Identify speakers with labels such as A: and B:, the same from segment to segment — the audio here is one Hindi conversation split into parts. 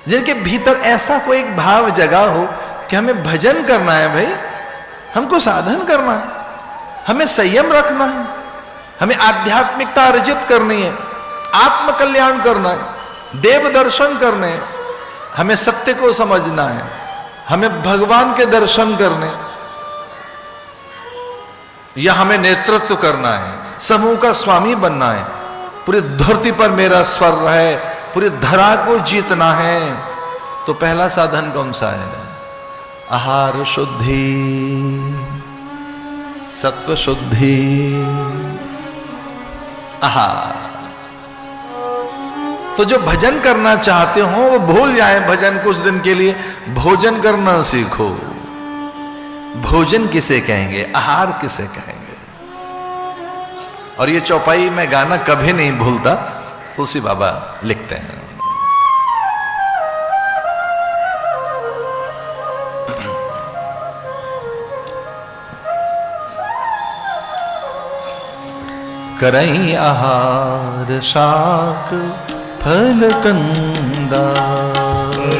A: जिनके भीतर ऐसा कोई एक भाव जगा हो कि हमें भजन करना है भाई, हमको साधन करना है, हमें संयम रखना है, हमें आध्यात्मिकता अर्जित करनी है, आत्म कल्याण करना है, देव दर्शन करने हैं, हमें सत्य को समझना है, हमें भगवान के दर्शन करने, या हमें नेतृत्व करना है, समूह का स्वामी बनना है, पूरी धरती पर मेरा स्वर है, पूरी धरा को जीतना है। तो पहला साधन कौन सा है? आहार शुद्धि, सत्व शुद्धि, आहार। तो जो भजन करना चाहते हो वो भूल जाए भजन कुछ दिन के लिए, भोजन करना सीखो। भोजन किसे कहेंगे, आहार किसे कहेंगे? और ये चौपाई में गाना कभी नहीं भूलता, तुलसी बाबा लिखते हैं। करई आहार शाक फल कंदा,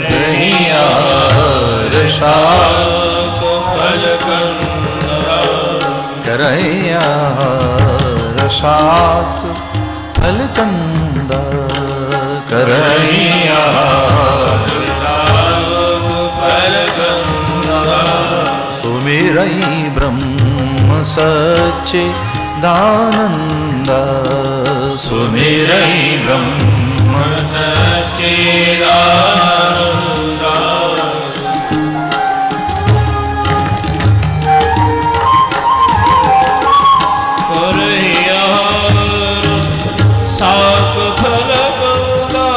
A: करई आहार शाक फल कंदा, करई आहार शाक फल कंदा, करई आहार शाक फल कंदा, सुमिरई ब्रह्म सच्चे दानंद, सुमिरई ब्रह्म सच्चिदानंद, करई आहार शाक फल कंदा,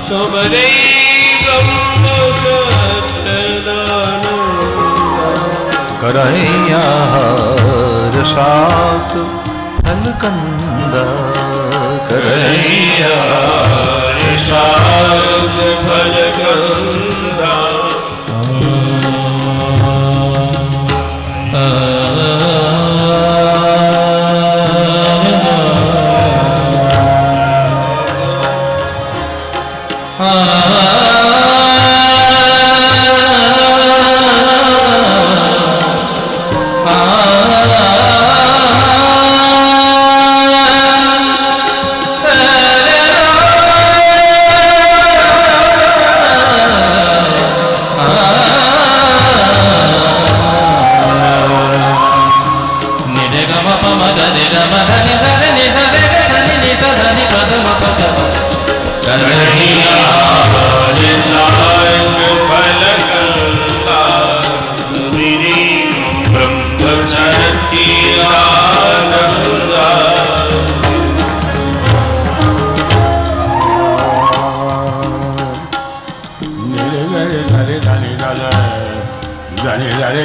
A: सुमिरई ब्रह्म सच्चिदानंद, करई आहार शाक फल कंदा, करई आहार शाक फल कंदा,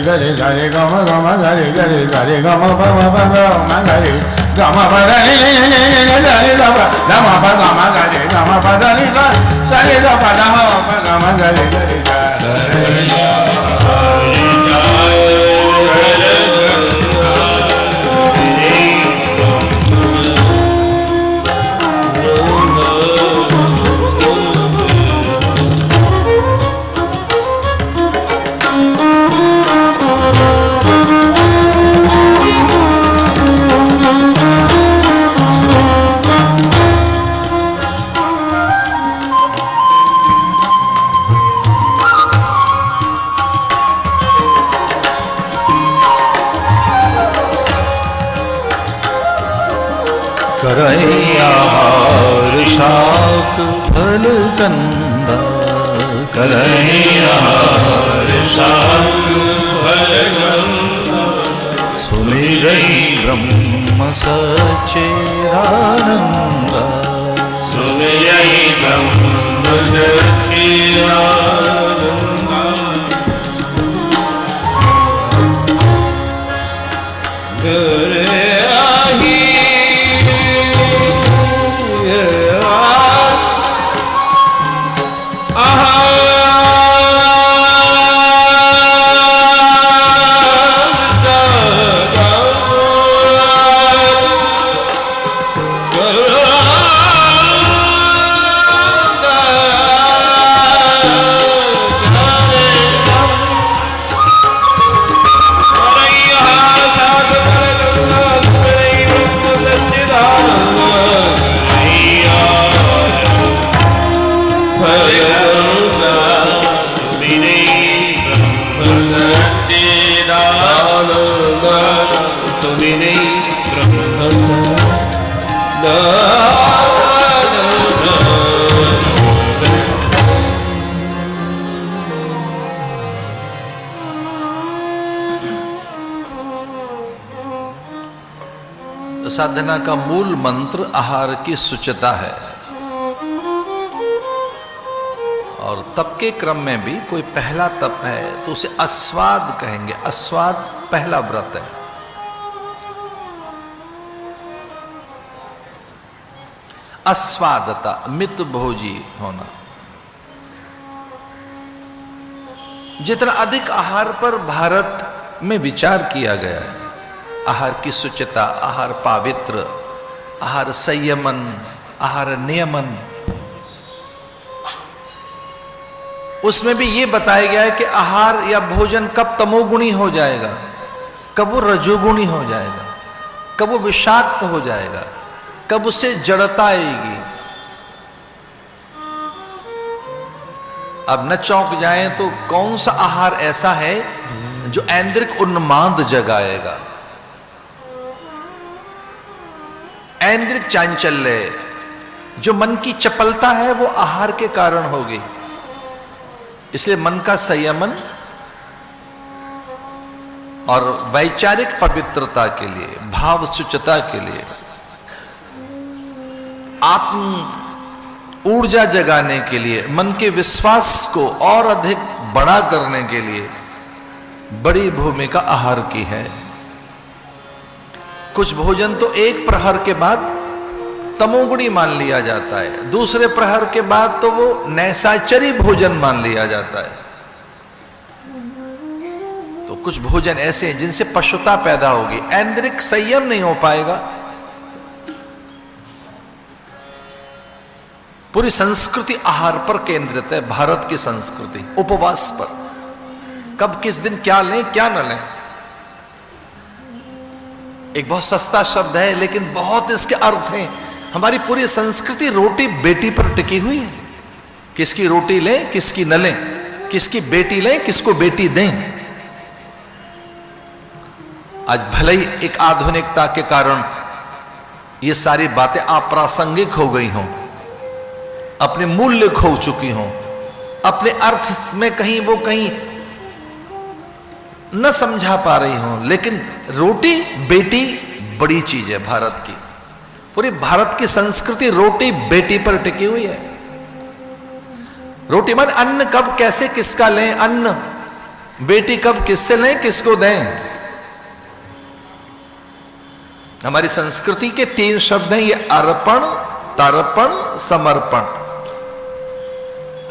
B: gare gare gama gama gare gare gare gama pa ma pa gama gare gama pa da ni ni ni ni gare gama gama pa gama gare gama pa da ni da gare da pa da ma pa gama gare gare gare
A: करई आहार शाक फल कंदा, करई आहार शाक फल कंदा, सुमिरई ब्रह्म सच्चिदानंद, सुमिरई ब्रह्म सच्चिदानंद, साधना का मूल मंत्र आहार की शुचिता है, और तप के क्रम में भी कोई पहला तप है तो उसे अस्वाद कहेंगे। अस्वाद पहला व्रत है। अस्वादता, मित भोजी होना। जितना अधिक आहार पर भारत में विचार किया गया है, आहार की शुचिता, आहार पावित्र, आहार संयमन, आहार नियमन, उसमें भी ये बताया गया है कि आहार या भोजन कब तमोगुणी हो जाएगा, कब वो रजोगुणी हो जाएगा, कब वो विषाक्त हो जाएगा, कब उससे जड़ता आएगी। अब न चौंक जाए तो कौन सा आहार ऐसा है जो ऐन्द्रिक उन्माद जगाएगा, ऐन्द्रिक चांचल्य, जो मन की चपलता है वो आहार के कारण होगी। इसलिए मन का संयमन और वैचारिक पवित्रता के लिए, भाव शुचिता के लिए, आत्म ऊर्जा जगाने के लिए, मन के विश्वास को और अधिक बड़ा करने के लिए बड़ी भूमिका आहार की है। कुछ भोजन तो एक प्रहर के बाद तमोगुणी मान लिया जाता है, दूसरे प्रहर के बाद तो वो नैसाचरी भोजन मान लिया जाता है। तो कुछ भोजन ऐसे हैं जिनसे पशुता पैदा होगी, ऐन्द्रिक संयम नहीं हो पाएगा। पूरी संस्कृति आहार पर केंद्रित है, भारत की संस्कृति उपवास पर। कब किस दिन क्या लें क्या न लें, एक बहुत सस्ता शब्द है लेकिन बहुत इसके अर्थ हैं। हमारी पूरी संस्कृति रोटी बेटी पर टिकी हुई है। किसकी रोटी लें किसकी न लें, किसकी बेटी लें किसको बेटी दें। आज भले ही एक आधुनिकता के कारण ये सारी बातें अप्रासंगिक हो गई हों, अपने मूल्य खो चुकी हों, अपने अर्थ में कहीं वो कहीं न समझा पा रही हूं, लेकिन रोटी बेटी बड़ी चीज है भारत की। पूरी भारत की संस्कृति रोटी बेटी पर टिकी हुई है। रोटी मान अन्न कब कैसे किसका लें, अन्न बेटी कब किससे लें किसको दें। हमारी संस्कृति के 3 शब्द हैं, ये अर्पण, तर्पण, समर्पण।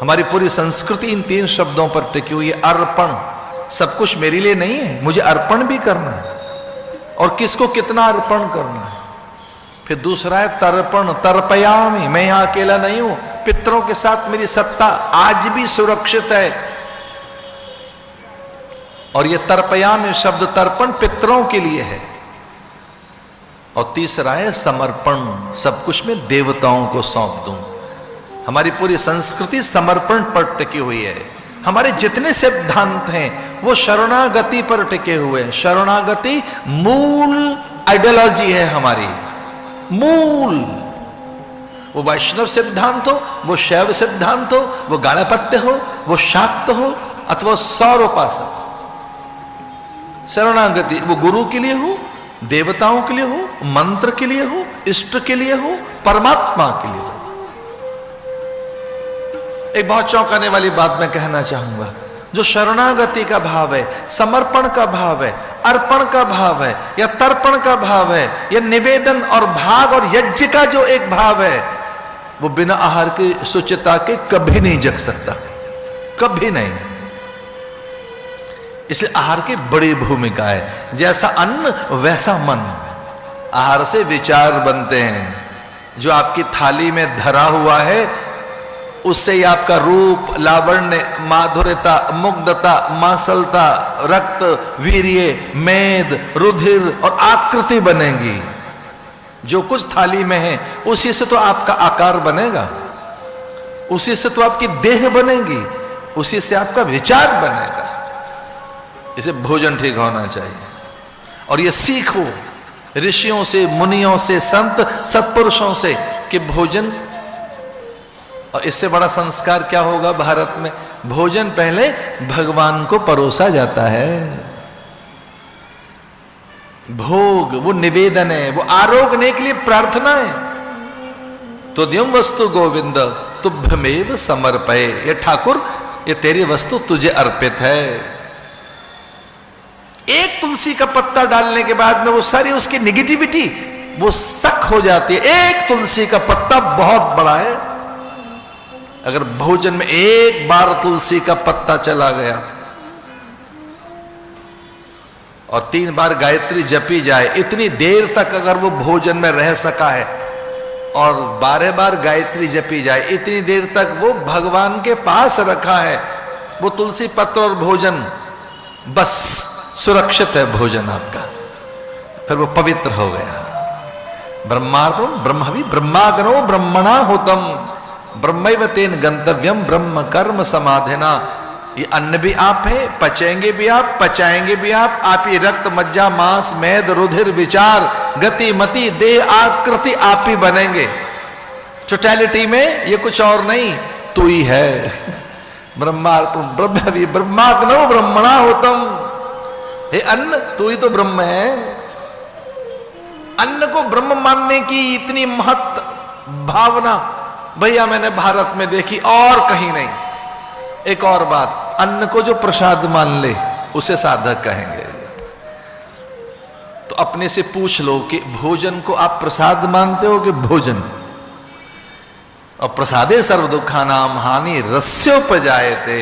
A: हमारी पूरी संस्कृति इन 3 शब्दों पर टिकी हुई है। अर्पण, सब कुछ मेरे लिए नहीं है, मुझे अर्पण भी करना है, और किसको कितना अर्पण करना है। फिर दूसरा है तर्पण, तर्पयामि, मैं यहां अकेला नहीं हूं, पितरों के साथ मेरी सत्ता आज भी सुरक्षित है। और यह तर्पयामि शब्द तर्पण पितरों के लिए है। और तीसरा है समर्पण, सब कुछ मैं देवताओं को सौंप दूं। हमारी पूरी संस्कृति समर्पण पर टिकी हुई है। हमारे जितने सिद्धांत हैं वो शरणागति पर टिके हुए हैं। शरणागति मूल आइडियोलॉजी है हमारी, मूल। वो वैष्णव सिद्धांत हो, वो शैव सिद्धांत हो, वो गाणपत्य हो, वो शाक्त हो अथवा सौरोपासक। शरणागति वो गुरु के लिए हो, देवताओं के लिए हो, मंत्र के लिए हो, इष्ट के लिए हो, परमात्मा के लिए हो। एक बहुत चौंकाने वाली बात मैं कहना चाहूंगा, जो शरणागति का भाव है, समर्पण का भाव है, अर्पण का भाव है, या तर्पण का भाव है, या निवेदन और भाग और यज्ञ का जो एक भाव है, वो बिना आहार की शुचिता के कभी नहीं जग सकता, कभी नहीं। इसलिए आहार की बड़ी भूमिका है। जैसा अन्न वैसा मन। आहार से विचार बनते हैं। जो आपकी थाली में धरा हुआ है उससे ही आपका रूप, लावण्य, माधुर्यता, मुग्धता, मांसलता, रक्त, वीर्य, मेद, रुधिर और आकृति बनेगी। जो कुछ थाली में है उसी से तो आपका आकार बनेगा। उसी से तो आपकी देह बनेगी, उसी से आपका विचार बनेगा। इसे भोजन ठीक होना चाहिए। और ये सीखो ऋषियों से, मुनियों से, संत सत्पुरुषों से कि भोजन, और इससे बड़ा संस्कार क्या होगा भारत में? भोजन पहले भगवान को परोसा जाता है। भोग वो निवेदन है, वो आरोग्य के लिए प्रार्थना है। तो द्युम वस्तु गोविंद तुभ्यमेव समर्पये, ये ठाकुर ये तेरी वस्तु तुझे अर्पित है। एक तुलसी का पत्ता डालने के बाद में वो सारी उसकी निगेटिविटी वो सक हो जाती है। एक तुलसी का पत्ता बहुत बड़ा है। अगर भोजन में एक बार तुलसी का पत्ता चला गया और 3 बार गायत्री जपी जाए, इतनी देर तक अगर वो भोजन में रह सका है और 12 बार गायत्री जपी जाए, इतनी देर तक वो भगवान के पास रखा है, वो तुलसी पत्र और भोजन बस सुरक्षित है भोजन आपका, फिर वो पवित्र हो गया। ब्रह्मार्पण ब्रह्मवि ब्रह्माग्नो ब्रह्मणा होतम ब्रह्मैव तेन गंतव्यम ब्रह्म कर्म समाधिना। ये अन्न भी आप है, पचेंगे भी आप, पचाएंगे भी आप ही रक्त मज्जा मांस मेद रुधिर विचार गति मति देह आकृति आप ही बनेंगे। टोटलिटी में ये कुछ और नहीं, तू ही है। ब्रह्मार्पण ब्रह्मवि ब्रह्माग्नो ब्रह्मणा होतम। हे अन्न, तू ही तो ब्रह्म है। अन्न को ब्रह्म मानने की इतनी महत्व भावना भैया मैंने भारत में देखी और कहीं नहीं। एक और बात, अन्न को जो प्रसाद मान ले उसे साधक कहेंगे। तो अपने से पूछ लो कि भोजन को आप प्रसाद मानते हो कि भोजन? और प्रसादे सर्व दुखानाम हानि रस्योपजायते।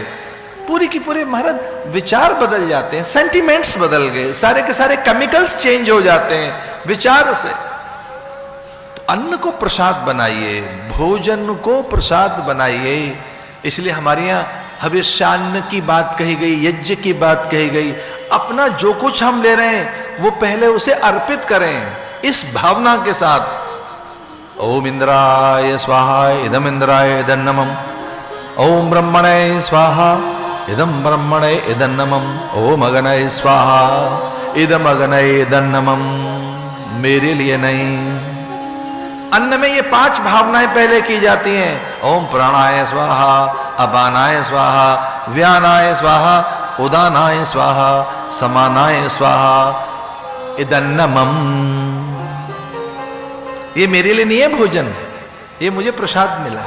A: पूरी की पूरे महाराज विचार बदल जाते हैं, सेंटिमेंट्स बदल गए, सारे के सारे केमिकल्स चेंज हो जाते हैं विचार से। तो अन्न को प्रसाद बनाइए, भोजन को प्रसाद बनाइए। इसलिए हमारे यहाँ हविष्यान्न की बात कही गई, यज्ञ की बात कही गई। अपना जो कुछ हम ले रहे हैं वो पहले उसे अर्पित करें इस भावना के साथ। ओम इंद्राय स्वाहा इदम इंद्राय इदन्नमम। ओम ब्रह्मणे स्वाहा इदम ब्रह्मणे इदन्नमम। ओम अग्नये स्वाहा इदम अग्नये इदन्नमम। मेरे लिए नहीं। अन्न में ये 5 भावनाएं पहले की जाती हैं। ओम प्राणाय स्वाहा अपानाय स्वाहा व्यानाय स्वाहा उदानाय स्वाहा समानाय स्वाहा इदन्नमम। ये मेरे लिए नहीं है भोजन, ये मुझे प्रसाद मिला।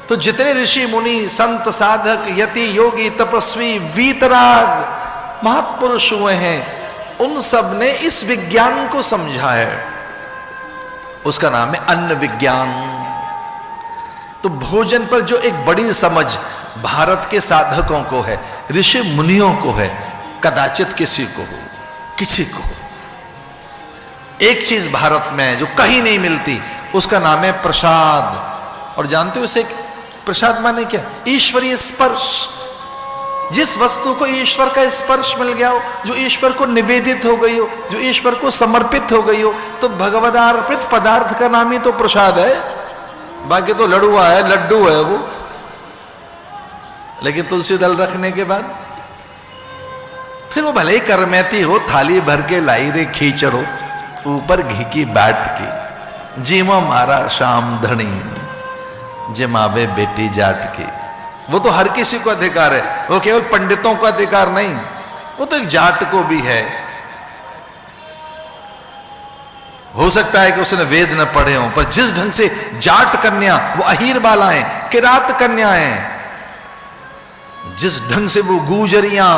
A: तो जितने ऋषि मुनि संत साधक यति योगी तपस्वी वीतराग महापुरुष हुए हैं, उन सब ने इस विज्ञान को समझा है। उसका नाम है अन्न विज्ञान। तो भोजन पर जो एक बड़ी समझ भारत के साधकों को है, ऋषि मुनियों को है, कदाचित किसी को हो, किसी को एक चीज भारत में है जो कहीं नहीं मिलती, उसका नाम है प्रसाद। और जानते हो उसे प्रसाद माने क्या? ईश्वरीय स्पर्श। जिस वस्तु को ईश्वर का स्पर्श मिल गया हो, जो ईश्वर को निवेदित हो गई हो, जो ईश्वर को समर्पित हो गई हो, तो भगवदार्पित पदार्थ का नाम ही तो प्रसाद है। बाकी तो लड़ुआ है, लड्डू है वो। लेकिन तुलसी दल रखने के बाद फिर वो भले ही करमैती हो, थाली भर के लाई रे खींचड़ो ऊपर घी की बाट की, जीवा मारा शाम धनी जिमावे बेटी जाट की। वो तो हर किसी को अधिकार है, वो केवल पंडितों को अधिकार नहीं, वो तो एक जाट को भी है। हो सकता है कि उसने वेद न पढ़े हो, पर जिस ढंग से जाट कन्या वो अहीर बालाएं, किरात कन्याएं, जिस ढंग से वो गुजरियां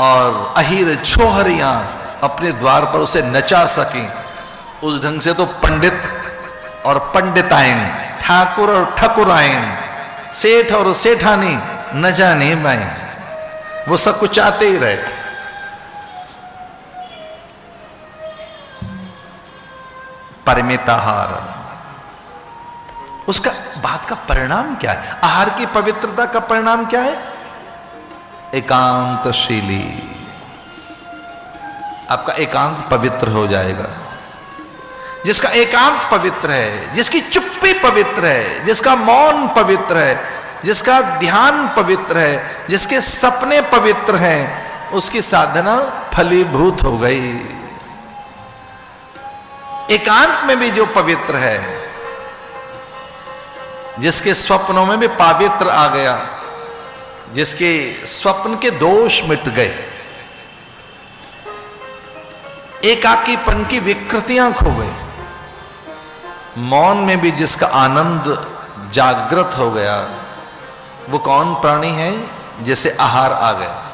A: और अहीर छोहरियां अपने द्वार पर उसे नचा सकी, उस ढंग से तो पंडित और पंडिताइन, ठाकुर और ठकुराइन, सेठ और सेठानी न जाने पाए, वो सब कुछ चाहते ही रहे। परिमिताहार, उसका बात का परिणाम क्या है? आहार की पवित्रता का परिणाम क्या है? एकांतशीली। आपका एकांत पवित्र हो जाएगा। जिसका एकांत पवित्र है, जिसकी चुप्पी पवित्र है, जिसका मौन पवित्र है, जिसका ध्यान पवित्र है, जिसके सपने पवित्र हैं, उसकी साधना फलीभूत हो गई। एकांत में भी जो पवित्र है, जिसके स्वप्नों में भी पवित्र आ गया, जिसके स्वप्न के दोष मिट गए, एकाकीपन की विकृतियां खो गई, मौन में भी जिसका आनंद जागृत हो गया, वो कौन प्राणी है? जैसे आहार आ गया।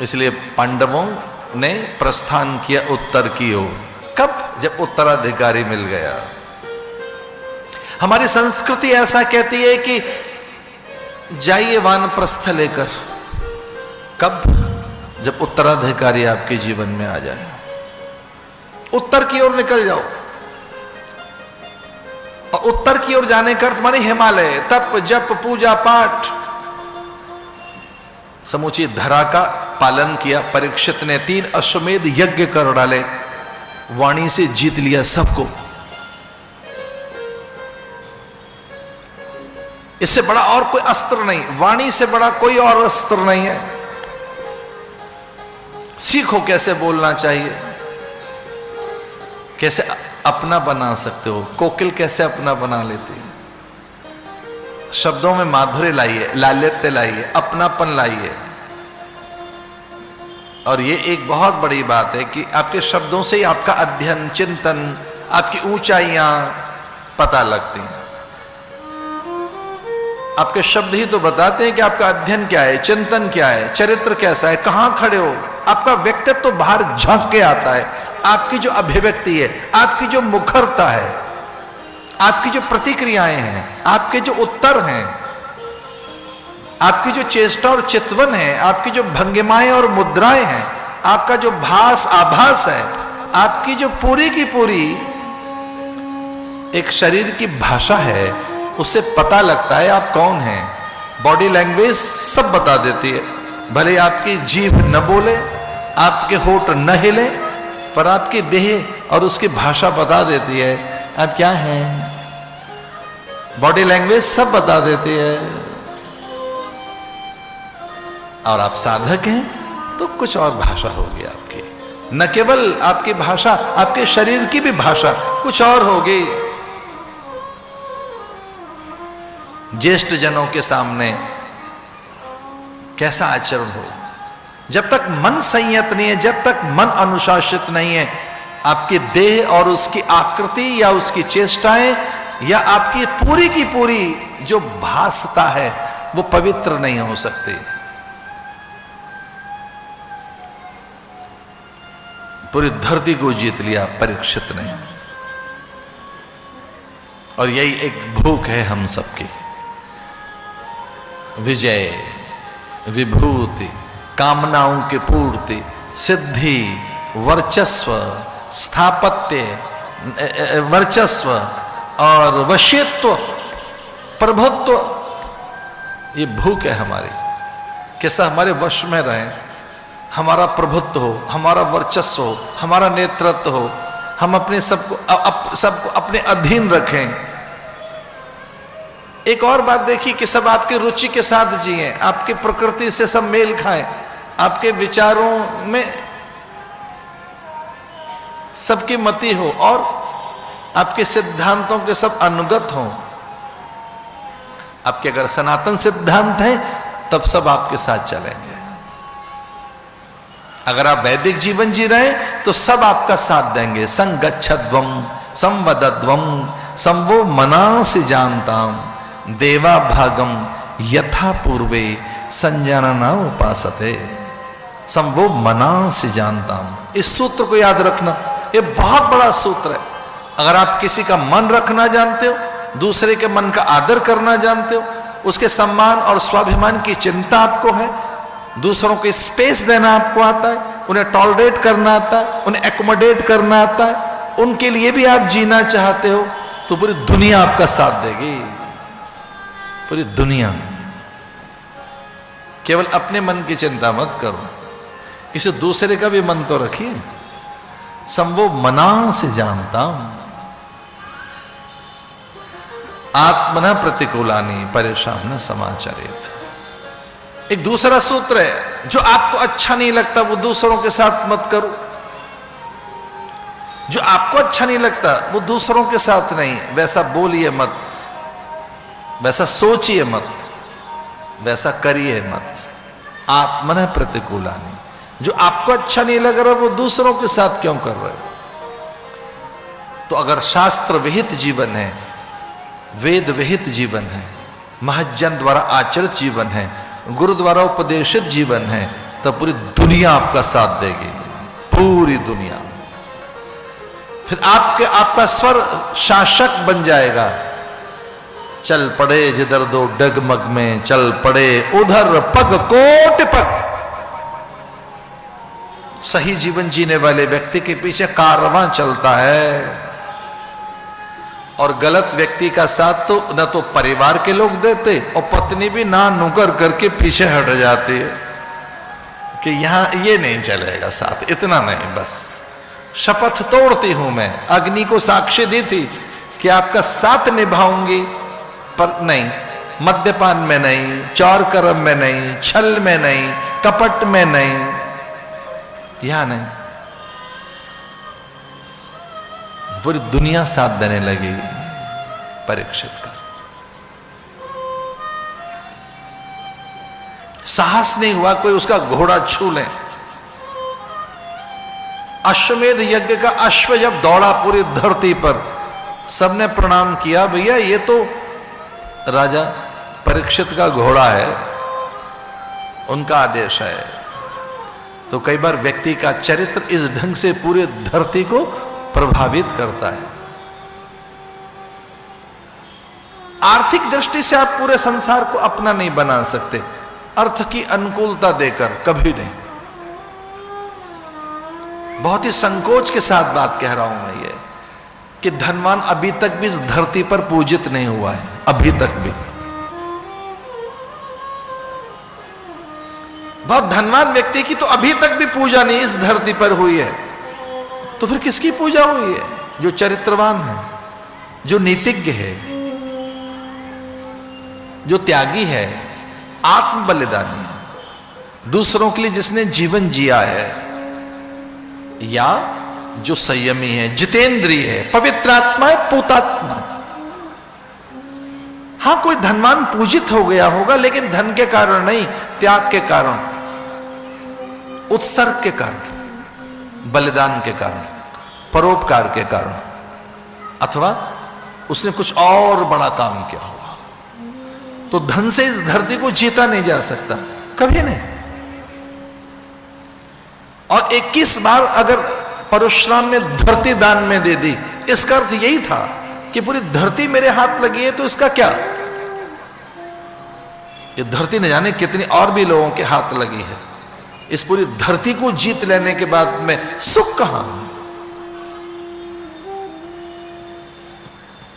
A: इसलिए पांडवों ने प्रस्थान किया उत्तर की ओर। कब? जब उत्तराधिकारी मिल गया। हमारी संस्कृति ऐसा कहती है कि जाइए वानप्रस्थ लेकर। कब? जब उत्तराधिकारी आपके जीवन में आ जाए। उत्तर की ओर निकल जाओ। और उत्तर की ओर जाने का अर्थ माने हिमालय, तप जप पूजा पाठ, समूची धरा का पालन किया। परीक्षित ने 3 अश्वमेध यज्ञ कर डाले, वाणी से जीत लिया सबको। इससे बड़ा और कोई अस्त्र नहीं, वाणी से बड़ा कोई और अस्त्र नहीं है। सीखो कैसे बोलना चाहिए, कैसे अपना बना सकते हो। कोकिल कैसे अपना बना लेती है? शब्दों में माधुर्य लाइए, लालित्य लाइए, अपनापन लाइए। और ये एक बहुत बड़ी बात है कि आपके शब्दों से ही आपका अध्ययन, चिंतन, आपकी ऊंचाइयां पता लगती हैं। आपके शब्द ही तो बताते हैं कि आपका अध्ययन क्या है, चिंतन क्या है, चरित्र कैसा है, कहां खड़े हो। आपका व्यक्तित्व तो बाहर झांक के आता है। आपकी जो अभिव्यक्ति है, आपकी जो मुखरता है, आपकी जो प्रतिक्रियाएं हैं, आपके जो उत्तर हैं, आपकी जो चेष्टा और चितवन है, आपकी जो भंगिमाएं और मुद्राएं हैं, आपका जो भास आभास है, आपकी जो पूरी की पूरी एक शरीर की भाषा है, उससे पता लगता है आप कौन हैं। बॉडी लैंग्वेज सब बता देती है। भले आपकी जीभ न बोले, आपके होठ न हिले, पर आपकी देह और उसकी भाषा बता देती है आप क्या हैं। बॉडी लैंग्वेज सब बता देती है। और आप साधक हैं तो कुछ और भाषा होगी आपकी। न केवल आपकी भाषा, आपके शरीर की भी भाषा कुछ और होगी। ज्येष्ठ जनों के सामने कैसा आचरण हो। जब तक मन संयत नहीं है, जब तक मन अनुशासित नहीं है, आपकी देह और उसकी आकृति या उसकी चेष्टाएं या आपकी पूरी की पूरी जो भासता है वो पवित्र नहीं हो सकती। पूरी धरती को जीत लिया परीक्षित ने। और यही एक भूख है हम सबकी। विजय, विभूति, कामनाओं की पूर्ति, सिद्धि, वर्चस्व, स्थापत्य, वर्चस्व और वशीत्व, प्रभुत्व, ये भूख है हमारी। कैसा हमारे वश में रहे, हमारा प्रभुत्व हो, हमारा वर्चस्व हो, हमारा नेतृत्व हो, हम अपने सबको अपने अधीन रखें। एक और बात देखिए कि सब आपकी रुचि के साथ जिए, आपकी प्रकृति से सब मेल खाएं, आपके विचारों में सबकी मति हो और आपके सिद्धांतों के सब अनुगत हों। आपके अगर सनातन सिद्धांत हैं तब सब आपके साथ चलेंगे। अगर आप वैदिक जीवन जी रहे हैं तो सब आपका साथ देंगे। संगच्छध्वम संवदध्वम संवो मनासि जानताम देवा भागम यथा पूर्वे संजानना उपासते। संवो मनासि जानताम, इस सूत्र को याद रखना, ये बहुत बड़ा सूत्र है। अगर आप किसी का मन रखना जानते हो, दूसरे के मन का आदर करना जानते हो, उसके सम्मान और स्वाभिमान की चिंता आपको है, दूसरों को स्पेस देना आपको आता है, उन्हें टॉलरेट करना आता है, उन्हें एकोमोडेट करना आता है, उनके लिए भी आप जीना चाहते हो, तो पूरी दुनिया आपका साथ देगी। पूरी दुनिया। केवल अपने मन की चिंता मत करो। किसी दूसरे का भी मन तो रखिए। संभो मना से जानता हूं। आत्मना प्रतिकूलानी परेशान न समाचरित। एक दूसरा सूत्र है, जो आपको अच्छा नहीं लगता वो दूसरों के साथ मत करो। जो आपको अच्छा नहीं लगता वो दूसरों के साथ नहीं, वैसा बोलिए मत, वैसा सोचिए मत, वैसा करिए मत। आत्मना प्रतिकूलानी। जो आपको अच्छा नहीं लग रहा वो दूसरों के साथ क्यों कर रहे हो? तो अगर शास्त्र विहित जीवन है, वेद विहित जीवन है, महज्जन द्वारा आचरित जीवन है, गुरु द्वारा उपदेशित जीवन है, तो पूरी दुनिया आपका साथ देगी, पूरी दुनिया। फिर आपका स्वर शासक बन जाएगा। चल पड़े जिधर दो डगमग में, चल पड़े उधर पग कोट पग। सही जीवन जीने वाले व्यक्ति के पीछे कारवां चलता है, और गलत व्यक्ति का साथ तो न तो परिवार के लोग देते, और पत्नी भी ना नुकर करके पीछे हट जाती है कि यहां ये नहीं चलेगा साथ, इतना नहीं, बस शपथ तोड़ती हूं मैं, अग्नि को साक्ष्य दी थी कि आपका साथ निभाऊंगी, पर नहीं, मद्यपान में नहीं, चौर कर्म में नहीं, छल में नहीं, कपट में नहीं, यहां नहीं। पूरी दुनिया साथ देने लगेगी परीक्षित का। साहस नहीं हुआ कोई उसका घोड़ा छू ले। अश्वमेध यज्ञ का अश्व जब दौड़ा पूरी धरती पर, सबने प्रणाम किया, भैया ये तो राजा परीक्षित का घोड़ा है, उनका आदेश है। तो कई बार व्यक्ति का चरित्र इस ढंग से पूरी धरती को प्रभावित करता है। आर्थिक दृष्टि से आप पूरे संसार को अपना नहीं बना सकते, अर्थ की अनुकूलता देकर कभी नहीं। बहुत ही संकोच के साथ बात कह रहा हूं मैं ये, कि धनवान अभी तक भी इस धरती पर पूजित नहीं हुआ है, अभी तक भी। बहुत धनवान व्यक्ति की तो अभी तक भी पूजा नहीं इस धरती पर हुई है, तो फिर किसकी पूजा हुई है? जो चरित्रवान है, जो नीतिज्ञ है, जो त्यागी है, आत्म बलिदानी है, दूसरों के लिए जिसने जीवन जिया है, या जो संयमी है, जितेंद्रिय है, पवित्रात्मा है, पूतात्मा। हां, कोई धनवान पूजित हो गया होगा, लेकिन धन के कारण नहीं, त्याग के कारण, उत्सर्ग के कारण, बलिदान के कारण, परोपकार के कारण, अथवा उसने कुछ और बड़ा काम किया होगा। तो धन से इस धरती को जीता नहीं जा सकता, कभी नहीं। और 21 बार अगर परशुराम ने धरती दान में दे दी, इसका अर्थ यही था कि पूरी धरती मेरे हाथ लगी है, तो इसका क्या? ये धरती न जाने कितनी और भी लोगों के हाथ लगी है। इस पूरी धरती को जीत लेने के बाद में सुख कहां?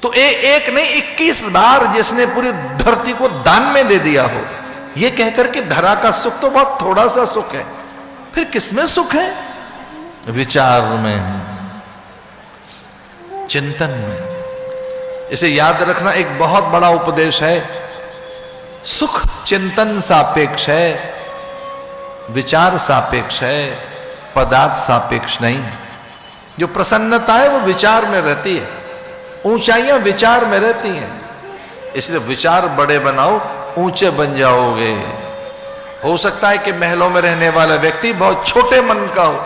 A: तो एक नहीं 21 बार जिसने पूरी धरती को दान में दे दिया हो, यह कहकर के धरा का सुख तो बहुत थोड़ा सा सुख है, फिर किसमें सुख है? विचार में, चिंतन में। इसे याद रखना एक बहुत बड़ा उपदेश है। सुख चिंतन सापेक्ष है, विचार सापेक्ष है, पदार्थ सापेक्ष नहीं। जो प्रसन्नता है वो विचार में रहती है, ऊंचाइयां विचार में रहती हैं। इसलिए विचार बड़े बनाओ, ऊंचे बन जाओगे। हो सकता है कि महलों में रहने वाला व्यक्ति बहुत छोटे मन का हो,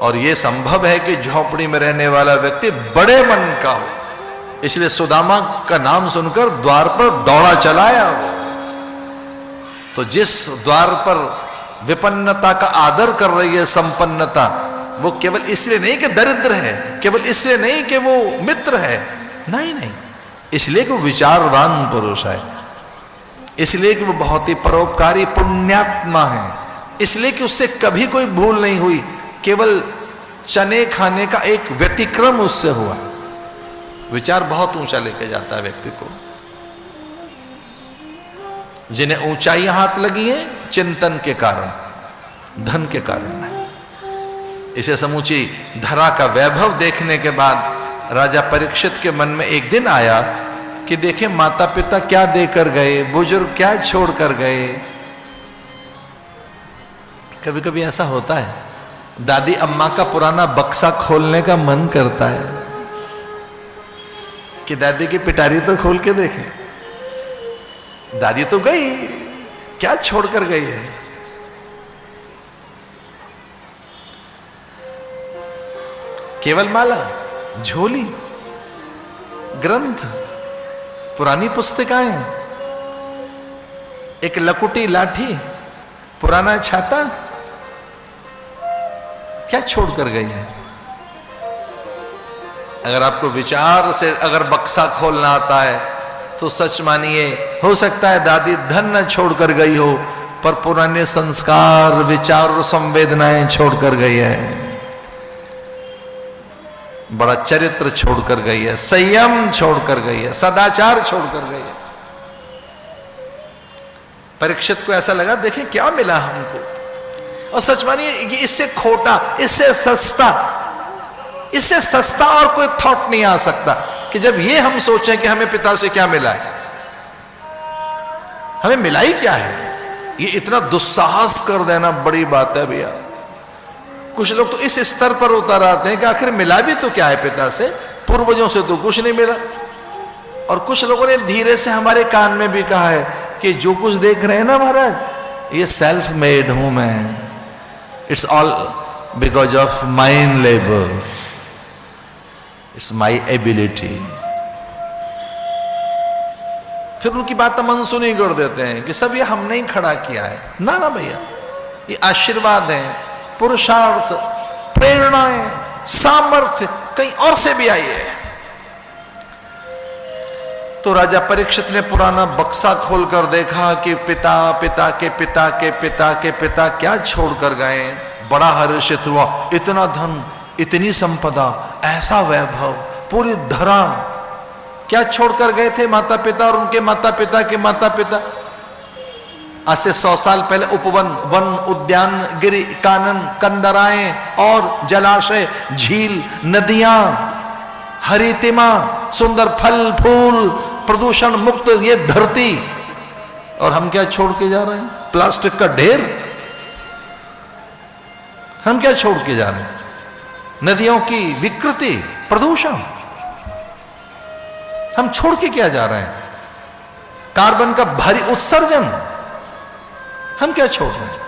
A: और यह संभव है कि झोपड़ी में रहने वाला व्यक्ति बड़े मन का हो। इसलिए सुदामा का नाम सुनकर द्वार पर दौड़ा चलाया वो। तो जिस द्वार पर विपन्नता का आदर कर रही है संपन्नता, वो केवल इसलिए नहीं कि दरिद्र है, केवल इसलिए नहीं कि वो मित्र है, नहीं नहीं, इसलिए कि वो विचारवान पुरुष है, इसलिए कि वो बहुत ही परोपकारी पुण्यात्मा है, इसलिए कि उससे कभी कोई भूल नहीं हुई, केवल चने खाने का एक व्यतिक्रम उससे हुआ। विचार बहुत ऊंचा लेके जाता है व्यक्ति को। जिन्हें ऊंचाइयां हाथ लगी हैं चिंतन के कारण, धन के कारण नहीं। इसे समूची धरा का वैभव देखने के बाद राजा परीक्षित के मन में एक दिन आया कि देखे माता पिता क्या देकर गए, बुजुर्ग क्या छोड़कर गए। कभी कभी ऐसा होता है, दादी अम्मा का पुराना बक्सा खोलने का मन करता है कि दादी की पिटारी तो खोल के देखें। दादी तो गई, क्या छोड़कर गई है। केवल माला, झोली, ग्रंथ, पुरानी पुस्तिकाएं, एक लकुटी लाठी, पुराना छाता, क्या छोड़कर गई है। अगर आपको विचार से अगर बक्सा खोलना आता है तो सच मानिए, हो सकता है दादी धन न छोड़कर गई हो, पर पुराने संस्कार, विचार और संवेदनाएं छोड़कर गई है। बड़ा चरित्र छोड़कर गई है, संयम छोड़कर गई है, सदाचार छोड़कर गई है। परीक्षित को ऐसा लगा, देखें क्या मिला हमको। और सच मानिए, इससे खोटा, इससे सस्ता और कोई थॉट नहीं आ सकता कि जब ये हम सोचें कि हमें पिता से क्या मिला है। हमें मिला ही क्या है, ये इतना दुस्साहस कर देना बड़ी बात है भैया। कुछ लोग तो इस स्तर पर उतर आते हैं कि आखिर मिला भी तो क्या है पिता से, पूर्वजों से तो कुछ नहीं मिला। और कुछ लोगों ने धीरे से हमारे कान में भी कहा है कि जो कुछ देख रहे हैं ना महाराज, ये सेल्फ मेड हूं मैं, it's all because of mine labour, it's my ability. फिर उनकी बात अनसुनी कर देते हैं कि सब ये हमने ही खड़ा किया है। ना ना भैया, ये आशीर्वाद है, पुरुषार्थ, प्रेरणाएं, सामर्थ्य कहीं और से भी आई है। तो राजा परीक्षित ने पुराना बक्सा खोलकर देखा कि पिता, पिता के पिता के पिता के पिता क्या छोड़कर गए। बड़ा हर्षित हुआ, इतना धन, इतनी संपदा, ऐसा वैभव, पूरी धरा, क्या छोड़कर गए थे माता पिता और उनके माता पिता के माता पिता। आज से 100 साल पहले उपवन, वन, उद्यान, गिरि, कानन, कंदराएं और जलाशय, झील, नदियां, हरितिमा, सुंदर फल फूल, प्रदूषण मुक्त ये धरती, और हम क्या छोड़ के जा रहे हैं? प्लास्टिक का ढेर। हम क्या छोड़ के जा रहे हैं? नदियों की विकृति, प्रदूषण, हम छोड़ के क्या जा रहे हैं? कार्बन का भारी उत्सर्जन, हम क्या छोड़ रहे हैं?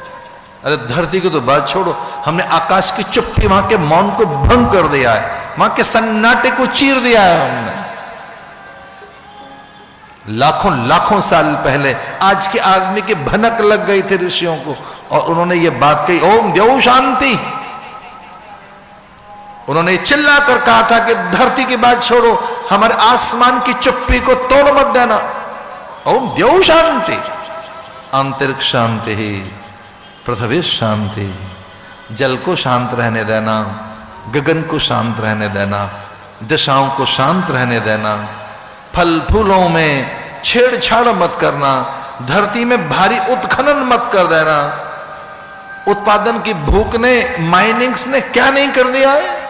A: अरे धरती की तो बात छोड़ो, हमने आकाश की चुप्पी, वहां के मौन को भंग कर दिया है, वहां के सन्नाटे को चीर दिया है हमने। लाखों लाखों साल पहले आज के आदमी की भनक लग गई थी ऋषियों को, और उन्होंने ये बात कही, ओम देव शांति। उन्होंने चिल्ला कर कहा था कि धरती की बात छोड़ो, हमारे आसमान की चुप्पी को तोड़ मत देना। ओम देव शांति, अंतरिक्ष शांति ही, पृथ्वी शांति, जल को शांत रहने देना, गगन को शांत रहने देना, दिशाओं को शांत रहने देना, फल फूलों में छेड़छाड़ मत करना, धरती में भारी उत्खनन मत कर देना। उत्पादन की भूख ने, माइनिंग्स ने क्या नहीं कर दिया है?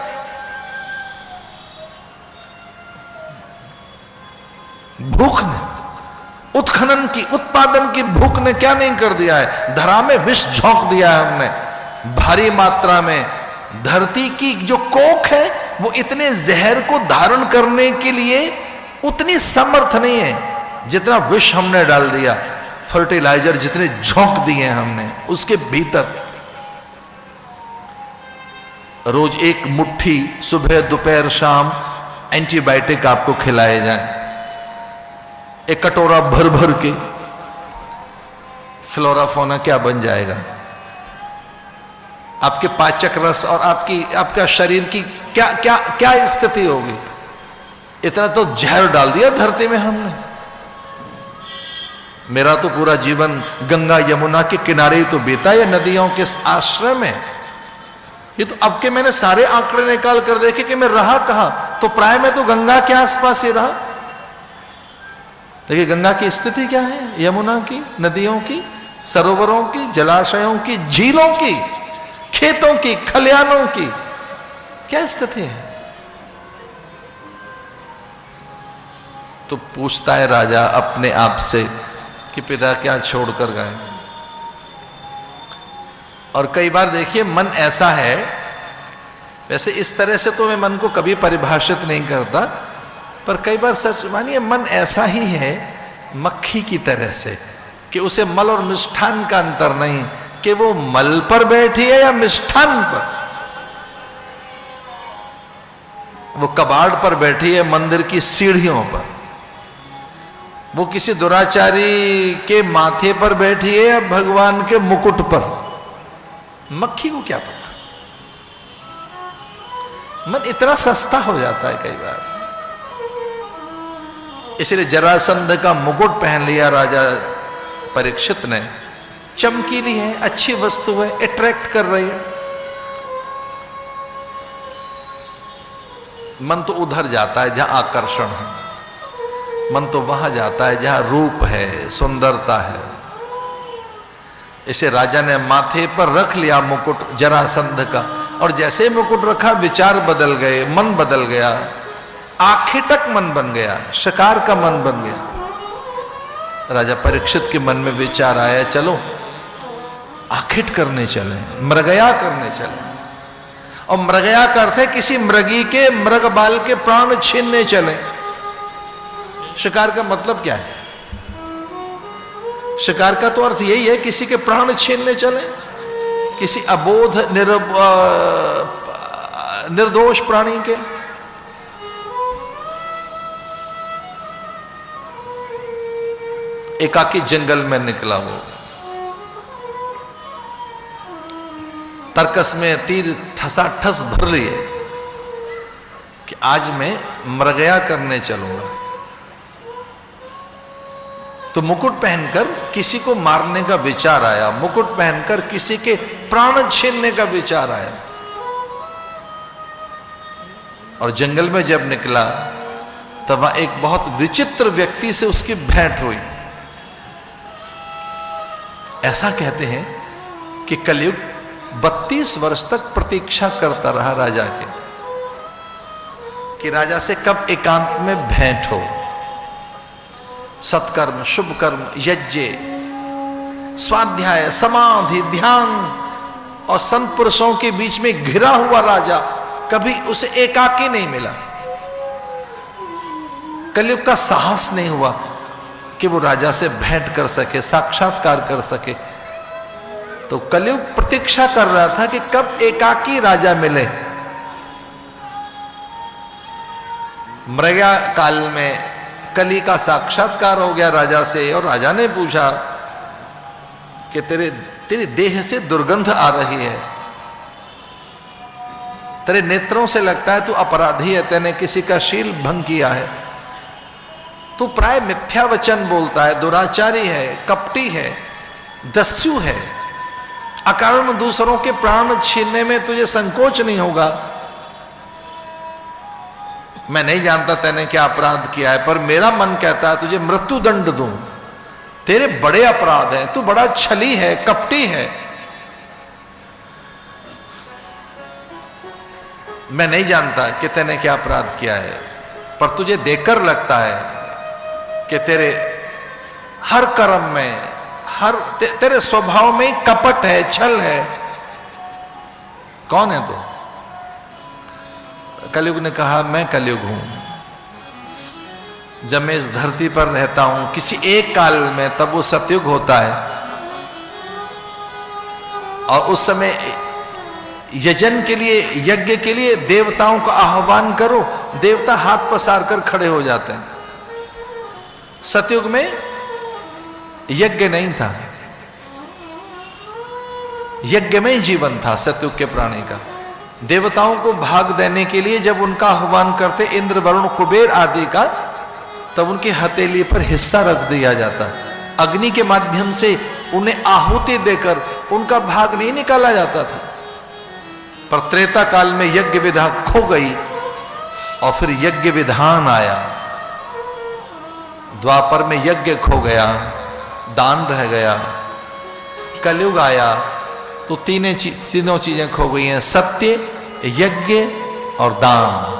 A: भूख ने, उत्खनन की, उत्पादन की भूख ने क्या नहीं कर दिया है? धरा में विष झोंक दिया है हमने भारी मात्रा में। धरती की जो कोख है वो इतने जहर को धारण करने के लिए उतनी समर्थ नहीं है जितना विष हमने डाल दिया, फर्टिलाइजर जितने झोंक दिए हमने उसके भीतर। रोज एक मुट्ठी सुबह दोपहर शाम एंटीबायोटिक आपको खिलाए जाए, एक कटोरा भर भर के, फ्लोरा फोना क्या बन जाएगा? आपके पाचक रस और आपका शरीर की क्या क्या क्या स्थिति होगी? इतना तो जहर डाल दिया धरती में हमने। मेरा तो पूरा जीवन गंगा यमुना के किनारे ही तो बीता, या नदियों के आश्रय में। ये तो अब के मैंने सारे आंकड़े निकाल कर देखे कि मैं रहा कहां, तो प्राय में तो गंगा के आसपास ही रहा। लेकिन गंगा की स्थिति क्या है, यमुना की, नदियों की? सरोवरों की, जलाशयों की, झीलों की, खेतों की, खलिहानों की क्या स्थिति है? तो पूछता है राजा अपने आप से कि पिता क्या छोड़कर गए। और कई बार देखिए मन ऐसा है, वैसे इस तरह से तो मैं मन को कभी परिभाषित नहीं करता, पर कई बार सच मानिए मन ऐसा ही है मक्खी की तरह से कि उसे मल और मिष्ठान का अंतर नहीं, कि वो मल पर बैठी है या मिष्ठान पर। वो कबाड़ पर बैठी है मंदिर की सीढ़ियों पर, वो किसी दुराचारी के माथे पर बैठी है या भगवान के मुकुट पर, मक्खी को क्या पता। मन इतना सस्ता हो जाता है कई बार। इसलिए जरासंध का मुकुट पहन लिया राजा परीक्षित ने, चमकीली है, अच्छी वस्तु है, अट्रैक्ट कर रही है। मन तो उधर जाता है जहां आकर्षण है, मन तो वहां जाता है जहां रूप है, सुंदरता है। इसे राजा ने माथे पर रख लिया मुकुट जरासंध का, और जैसे मुकुट रखा विचार बदल गए, मन बदल गया, आखेटक मन बन गया, शिकार का मन बन गया। राजा परीक्षित के मन में विचार आया, चलो आखेट करने चले, मृगया करने चले। और मृगया का अर्थ है किसी मृगी के, मृग बाल के प्राण छीनने चले। शिकार का मतलब क्या है? शिकार का तो अर्थ यही है किसी के प्राण छीनने चले, किसी अबोध निर्दोष प्राणी के। एकाकी जंगल में निकला वो, तर्कस में तीर ठसाठस भर रही है कि आज मैं मृगया करने चलूंगा। तो मुकुट पहनकर किसी को मारने का विचार आया, मुकुट पहनकर किसी के प्राण छीनने का विचार आया। और जंगल में जब निकला तब वहां एक बहुत विचित्र व्यक्ति से उसकी भेंट हुई। ऐसा कहते हैं कि कलयुग 32 वर्ष तक प्रतीक्षा करता रहा राजा के, कि राजा से कब एकांत में भेंट हो। सत्कर्म, शुभ कर्म, यज्ञ, स्वाध्याय, समाधि, ध्यान और संत पुरुषों के बीच में घिरा हुआ राजा कभी उसे एकाकी नहीं मिला। कलयुग का साहस नहीं हुआ कि वो राजा से भेंट कर सके, साक्षात्कार कर सके। तो कलयुग प्रतीक्षा कर रहा था कि कब एकाकी राजा मिले। मृगया काल में कली का साक्षात्कार हो गया राजा से, और राजा ने पूछा कि तेरी देह से दुर्गंध आ रही है, तेरे नेत्रों से लगता है तू अपराधी है, तूने किसी का शील भंग किया है, तू प्राय मिथ्या वचन बोलता है, दुराचारी है, कपटी है, दस्यु है, अकारण दूसरों के प्राण छीनने में तुझे संकोच नहीं होगा। मैं नहीं जानता तूने क्या अपराध किया है, पर मेरा मन कहता है तुझे मृत्यु दंड दूं। तेरे बड़े अपराध हैं, तू बड़ा छली है, कपटी है। मैं नहीं जानता कि तूने क्या अपराध किया है, पर तुझे देखकर लगता है कि तेरे हर कर्म में, तेरे स्वभाव में कपट है, छल है। कौन है तू? कलयुग ने कहा, मैं कलयुग हूं। जब मैं इस धरती पर रहता हूं किसी एक काल में, तब वो सतयुग होता है, और उस समय यजन के लिए, यज्ञ के लिए देवताओं का आह्वान करो, देवता हाथ पसार कर खड़े हो जाते हैं। सतयुग में यज्ञ नहीं था, यज्ञ में जीवन था सतयुग के प्राणी का। देवताओं को भाग देने के लिए जब उनका आह्वान करते इंद्र, वरुण, कुबेर आदि का, तब उनकी हथेली पर हिस्सा रख दिया जाता। अग्नि के माध्यम से उन्हें आहुति देकर उनका भाग नहीं निकाला जाता था। पर त्रेता काल में यज्ञ विधा खो गई और फिर यज्ञ विधान आया। द्वापर में यज्ञ खो गया, दान रह गया, कलयुग आया तो तीनों चीजें खो गई हैं, सत्य, यज्ञ और दान।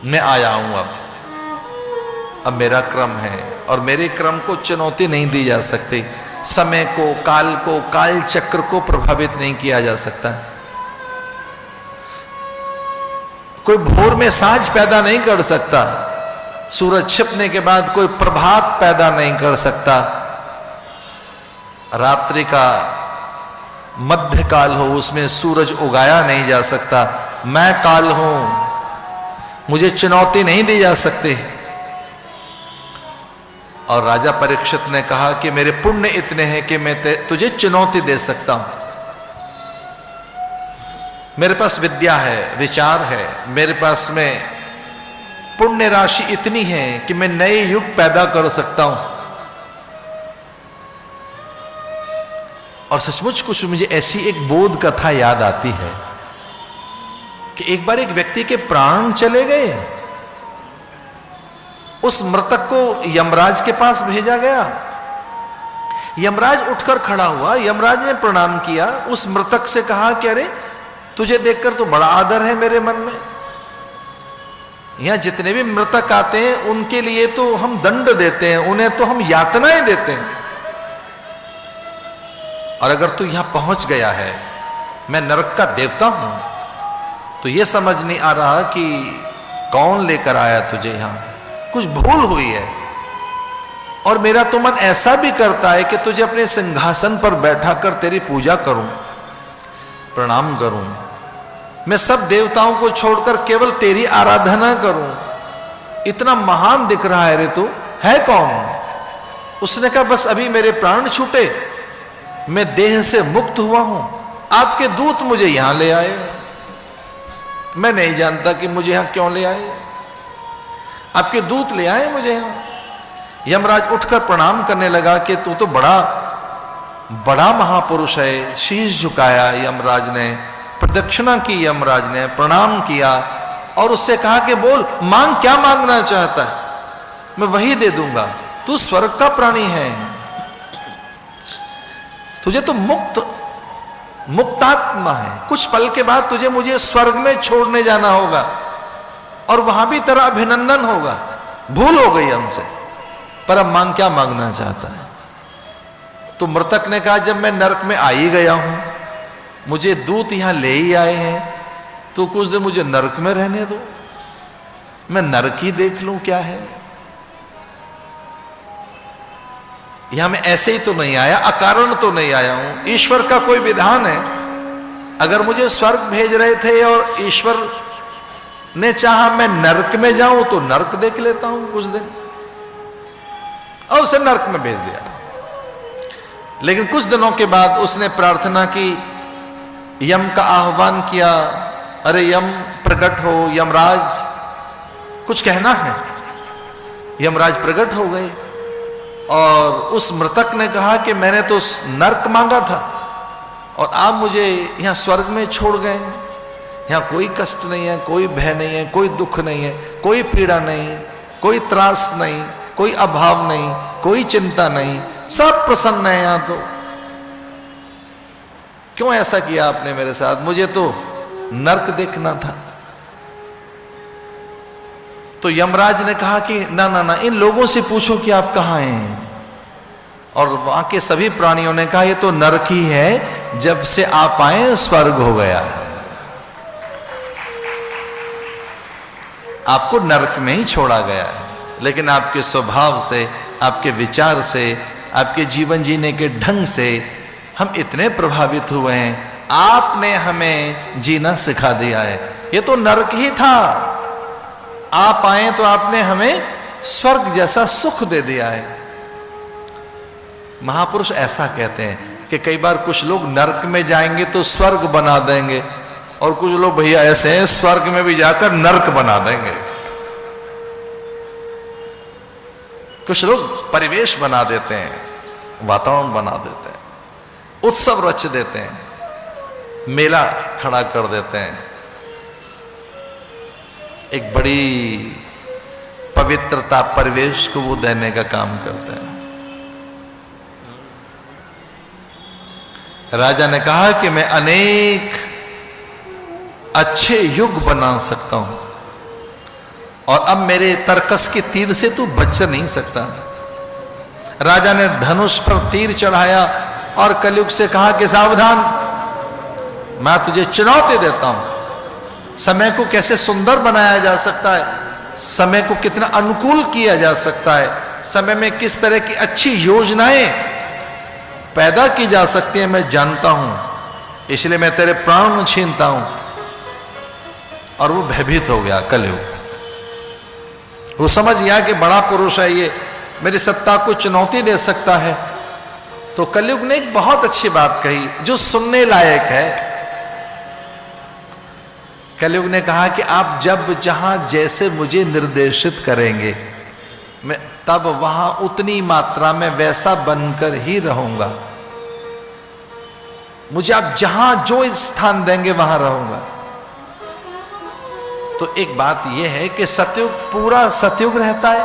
A: मैं आया हूं अब मेरा क्रम है और मेरे क्रम को चुनौती नहीं दी जा सकती। समय को, काल चक्र को प्रभावित नहीं किया जा सकता। कोई भोर में साँझ पैदा नहीं कर सकता, सूरज छिपने के बाद कोई प्रभात पैदा नहीं कर सकता, रात्रि का मध्यकाल हो उसमें सूरज उगाया नहीं जा सकता। मैं काल हूं, मुझे चुनौती नहीं दी जा सकती। और राजा परीक्षित ने कहा कि मेरे पुण्य इतने हैं कि मैं तुझे चुनौती दे सकता हूं। मेरे पास विद्या है, विचार है, मेरे पास में पुण्य राशि इतनी है कि मैं नए युग पैदा कर सकता हूं। और सचमुच कुछ मुझे ऐसी एक बोध कथा याद आती है कि एक बार एक व्यक्ति के प्राण चले गए, उस मृतक को यमराज के पास भेजा गया। यमराज उठकर खड़ा हुआ, यमराज ने प्रणाम किया, उस मृतक से कहा कि अरे तुझे देखकर तो बड़ा आदर है मेरे मन में, यहां जितने भी मृतक आते हैं उनके लिए तो हम दंड देते हैं, उन्हें तो हम यातनाएं देते हैं, और अगर तू यहां पहुंच गया है, मैं नरक का देवता हूं, तो यह समझ नहीं आ रहा कि कौन लेकर आया तुझे यहां, कुछ भूल हुई है। और मेरा तो मन ऐसा भी करता है कि तुझे अपने सिंहासन पर बैठा कर तेरी पूजा करूं, प्रणाम करूं, मैं सब देवताओं को छोड़कर केवल तेरी आराधना करूं। इतना महान दिख रहा है रे तू, है कौन? उसने कहा बस अभी मेरे प्राण छूटे, मैं देह से मुक्त हुआ हूं, आपके दूत मुझे यहां ले आए, मैं नहीं जानता कि मुझे यहां क्यों ले आए, आपके दूत ले आए मुझे यहां। यमराज उठकर प्रणाम करने लगा कि तू तो बड़ा महापुरुष है। शीश झुकाया यमराज ने, प्रदक्षिणा की यमराज ने, प्रणाम किया और उससे कहा कि बोल, मांग, क्या मांगना चाहता है, मैं वही दे दूंगा, तू स्वर्ग का प्राणी है, तुझे तो मुक्तात्मा है, कुछ पल के बाद तुझे मुझे स्वर्ग में छोड़ने जाना होगा और वहां भी तेरा अभिनंदन होगा, भूल हो गई हमसे, पर अब मांग, क्या मांगना चाहता है? तो मृतक ने कहा जब मैं नरक में आ ही गया हूं, मुझे दूत यहां ले ही आए हैं, तो कुछ देर मुझे नरक में रहने दो, मैं नरक ही देख लूं क्या है। यहां मैं ऐसे ही तो नहीं आया, अकारण तो नहीं आया हूं, ईश्वर का कोई विधान है। अगर मुझे स्वर्ग भेज रहे थे और ईश्वर ने चाहा मैं नरक में जाऊं तो नरक देख लेता हूं कुछ दिन, और उसे नरक में भेज दिया। लेकिन कुछ दिनों के बाद उसने प्रार्थना की, यम का आह्वान किया, अरे यम प्रकट हो, यमराज कुछ कहना है। यमराज प्रकट हो गए और उस मृतक ने कहा कि मैंने तो नरक मांगा था और आप मुझे यहां स्वर्ग में छोड़ गए, यहां कोई कष्ट नहीं है, कोई भय नहीं है, कोई दुख नहीं है, कोई पीड़ा नहीं, कोई त्रास नहीं, कोई अभाव नहीं, कोई चिंता नहीं, सब प्रसन्न है यहां। तो क्यों ऐसा किया आपने मेरे साथ, मुझे तो नरक देखना था। तो यमराज ने कहा कि ना ना ना, इन लोगों से पूछो कि आप कहां हैं। और वहां के सभी प्राणियों ने कहा ये तो नरक ही है, जब से आप आए स्वर्ग हो गया है, आपको नरक में ही छोड़ा गया है। लेकिन आपके स्वभाव से, आपके विचार से, आपके जीवन जीने के ढंग से हम इतने प्रभावित हुए हैं, आपने हमें जीना सिखा दिया है। ये तो नरक ही था, आप आए तो आपने हमें स्वर्ग जैसा सुख दे दिया है। महापुरुष ऐसा कहते हैं कि कई बार कुछ लोग नरक में जाएंगे तो स्वर्ग बना देंगे, और कुछ लोग भैया ऐसे हैं स्वर्ग में भी जाकर नरक बना देंगे। कुछ लोग परिवेश बना देते हैं, वातावरण बना देते हैं, उत्सव रच देते हैं, मेला खड़ा कर देते हैं, एक बड़ी पवित्रता परिवेश को वो देने का काम करते हैं। राजा ने कहा कि मैं अनेक अच्छे युग बना सकता हूं और अब मेरे तरकस के तीर से तू बच नहीं सकता। राजा ने धनुष पर तीर चढ़ाया और कलयुग से कहा कि सावधान, मैं तुझे चुनौती देता हूं। समय को कैसे सुंदर बनाया जा सकता है, समय को कितना अनुकूल किया जा सकता है, समय में किस तरह की अच्छी योजनाएं पैदा की जा सकती है, मैं जानता हूं, इसलिए मैं तेरे प्राण छीनता हूं। और वो भयभीत हो गया कलयुग। वो समझ गया कि बड़ा पुरुष है ये, मेरी सत्ता को चुनौती दे सकता है। तो कलयुग ने एक बहुत अच्छी बात कही जो सुनने लायक है। कलयुग ने कहा कि आप जब जहां जैसे मुझे निर्देशित करेंगे, मैं तब वहां उतनी मात्रा में वैसा बनकर ही रहूंगा। मुझे आप जहां जो स्थान देंगे वहां रहूंगा। तो एक बात यह है कि सतयुग पूरा सतयुग रहता है,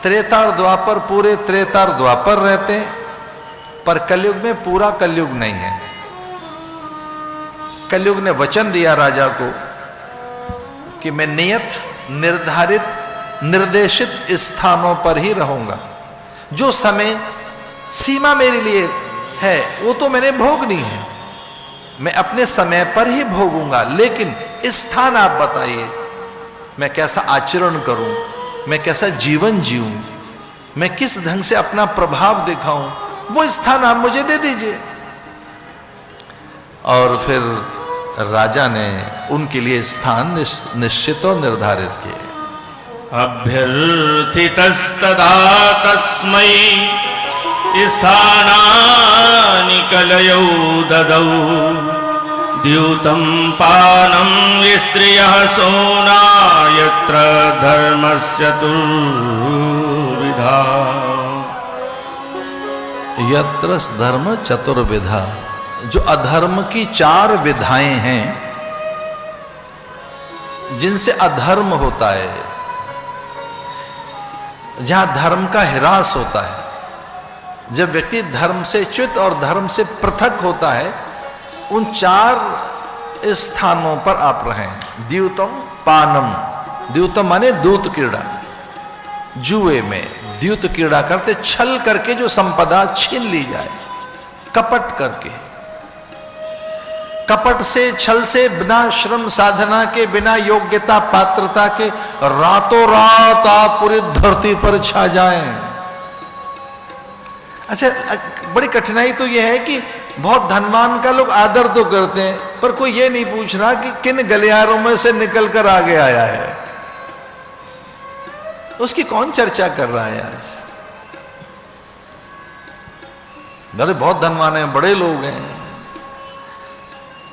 A: त्रेता और द्वापर पूरे त्रेता और द्वापर रहते हैं, पर कलयुग में पूरा कलयुग नहीं है। कलयुग ने वचन दिया राजा को कि मैं नियत निर्धारित निर्देशित स्थानों पर ही रहूंगा। जो समय सीमा मेरे लिए है वो तो मैंने भोगनी है, मैं अपने समय पर ही भोगूंगा। लेकिन स्थान आप बताइए, मैं कैसा आचरण करूं, मैं कैसा जीवन जीऊं, मैं किस ढंग से अपना प्रभाव दिखाऊं, वो स्थान आप मुझे दे दीजिए। और फिर राजा ने उनके लिए स्थान निश्चित और निर्धारित किए।
C: अभ्यर्थितस्तदा तस्मै स्थानानि कलयौ ददौ द्यूतं पानं स्त्रियः सोना यत्र धर्मश्चतुर्विधा।
A: यत्र धर्म चतुर्विधा, जो अधर्म की 4 विधाएं हैं जिनसे अधर्म होता है, जहां धर्म का ह्रास होता है, जब व्यक्ति धर्म से च्युत और धर्म से पृथक होता है, उन 4 स्थानों पर आप रहें। द्यूतम पानम, द्यूतम माने दूत क्रीड़ा, जुए में द्यूत क्रीड़ा करते, छल करके जो संपदा छीन ली जाए, कपट करके, कपट से छल से, बिना श्रम साधना के, बिना योग्यता पात्रता के रातों रात आप पूरी धरती पर छा जाएं। अच्छा, बड़ी कठिनाई तो यह है कि बहुत धनवान का लोग आदर तो करते हैं, पर कोई ये नहीं पूछ रहा कि किन गलियारों में से निकलकर आगे आया है, उसकी कौन चर्चा कर रहा है आज। अरे बहुत धनवान हैं, बड़े लोग हैं,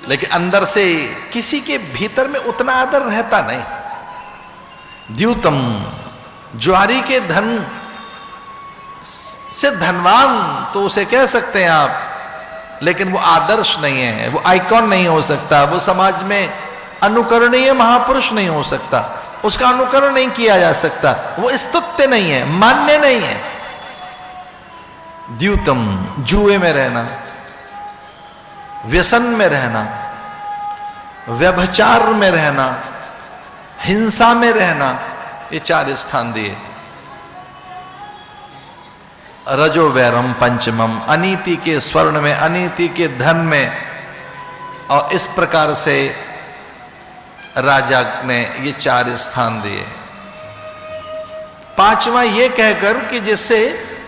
A: लेकिन अंदर से किसी के भीतर में उतना आदर रहता नहीं। द्यूतम, ज्वारी के धन से धनवान तो उसे कह सकते हैं आप, लेकिन वो आदर्श नहीं है, वो आइकॉन नहीं हो सकता, वो समाज में अनुकरणीय महापुरुष नहीं हो सकता, उसका अनुकरण नहीं किया जा सकता, वो स्तुत्य नहीं है, मान्य नहीं है। द्यूतम, जुए में रहना, व्यसन में रहना, व्यभिचार में रहना, हिंसा में रहना, ये 4 स्थान दिए। रजो वैरम पंचमम, अनीति के स्वर्ण में, अनीति के धन में, और इस प्रकार से राजा ने ये 4 स्थान दिए। 5वां ये कहकर कि जिससे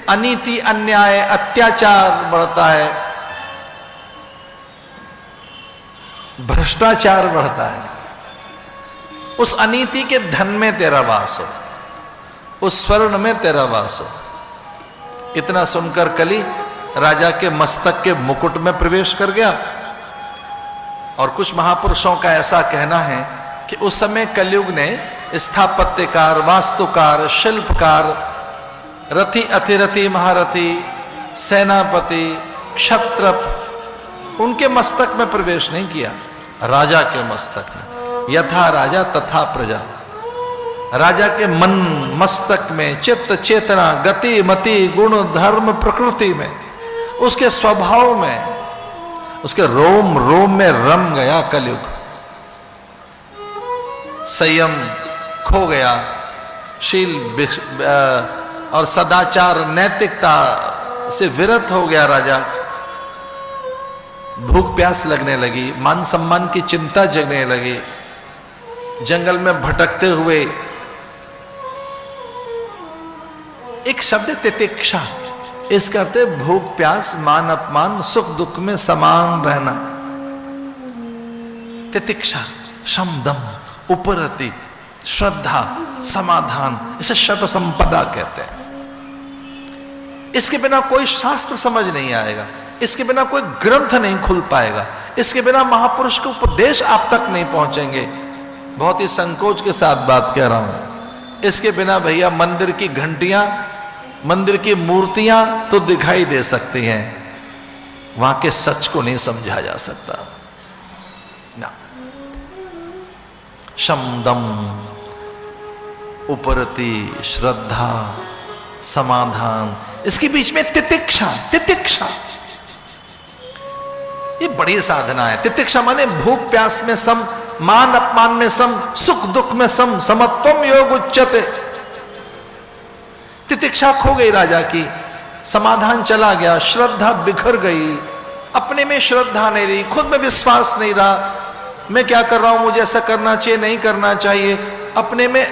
A: अनीति, अन्याय, अत्याचार बढ़ता है, भ्रष्टाचार बढ़ता है, उस अनीति के धन में तेरा वास हो, उस स्वर्ण में तेरा वास हो। इतना सुनकर कली राजा के मस्तक के मुकुट में प्रवेश कर गया। और कुछ महापुरुषों का ऐसा कहना है कि उस समय कलयुग ने स्थापत्यकार, वास्तुकार, शिल्पकार, रथी, अतिरथी, महारथी, सेनापति, क्षत्रप, उनके मस्तक में प्रवेश नहीं किया, राजा के मस्तक में। यथा राजा तथा प्रजा, राजा के मन मस्तक में, चित्त, चेतना, गति, मति, गुण, धर्म, प्रकृति में, उसके स्वभाव में उसके रोम रोम में रम गया कलयुग। संयम खो गया, शील और सदाचार नैतिकता से विरत हो गया राजा। भूख प्यास लगने लगी, मान सम्मान की चिंता जगने लगी। जंगल में भटकते हुए एक शब्द तितिक्षा, इसका अर्थ है भूख प्यास, मान अपमान, सुख दुख में समान रहना। तितिक्षा, शमदम, उपरति, श्रद्धा, समाधान, इसे शत संपदा कहते हैं। इसके बिना कोई शास्त्र समझ नहीं आएगा, इसके बिना कोई ग्रंथ नहीं खुल पाएगा, इसके बिना महापुरुष के उपदेश आप तक नहीं पहुंचेंगे। बहुत ही संकोच के साथ बात कह रहा हूं। इसके बिना भैया मंदिर की घंटियां, मंदिर की मूर्तियां तो दिखाई दे सकती हैं, वहां के सच को नहीं समझा जा सकता ना। शमदम, उपरति, श्रद्धा, समाधान, इसके बीच में तितिक्षा। तितिक्षा ये बड़ी साधना है। तितिक्षा माने भूख प्यास में सम, मान अपमान में सम, सुख दुख में सम, समत्वम योग उच्यते। तितिक्षा खो गई राजा की, समाधान चला गया, श्रद्धा बिखर गई, अपने में श्रद्धा नहीं रही, खुद में विश्वास नहीं रहा। मैं क्या कर रहा हूं, मुझे ऐसा करना चाहिए, नहीं करना चाहिए, अपने में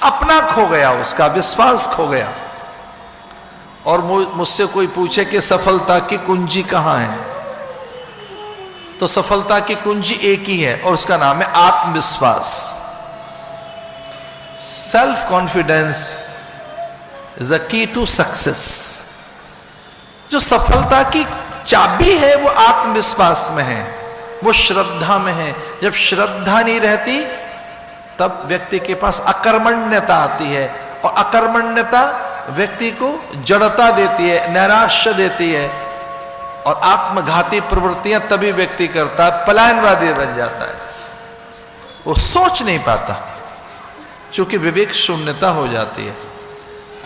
A: अपना खो गया, उसका विश्वास खो गया। और मुझसे कोई पूछे कि सफलता की कुंजी कहां है, तो सफलता की कुंजी एक ही है और उसका नाम है आत्मविश्वास। Self confidence is the key to success. जो सफलता की चाबी है वो आत्मविश्वास में है, वो श्रद्धा में है। जब श्रद्धा नहीं रहती तब व्यक्ति के पास अकर्मण्यता आती है, और अकर्मण्यता व्यक्ति को जड़ता देती है, नैराश्य देती है, और आत्मघाती प्रवृत्तियां तभी व्यक्ति करता है, पलायनवादी बन जाता है। वो सोच नहीं पाता क्योंकि विवेक शून्यता हो जाती है।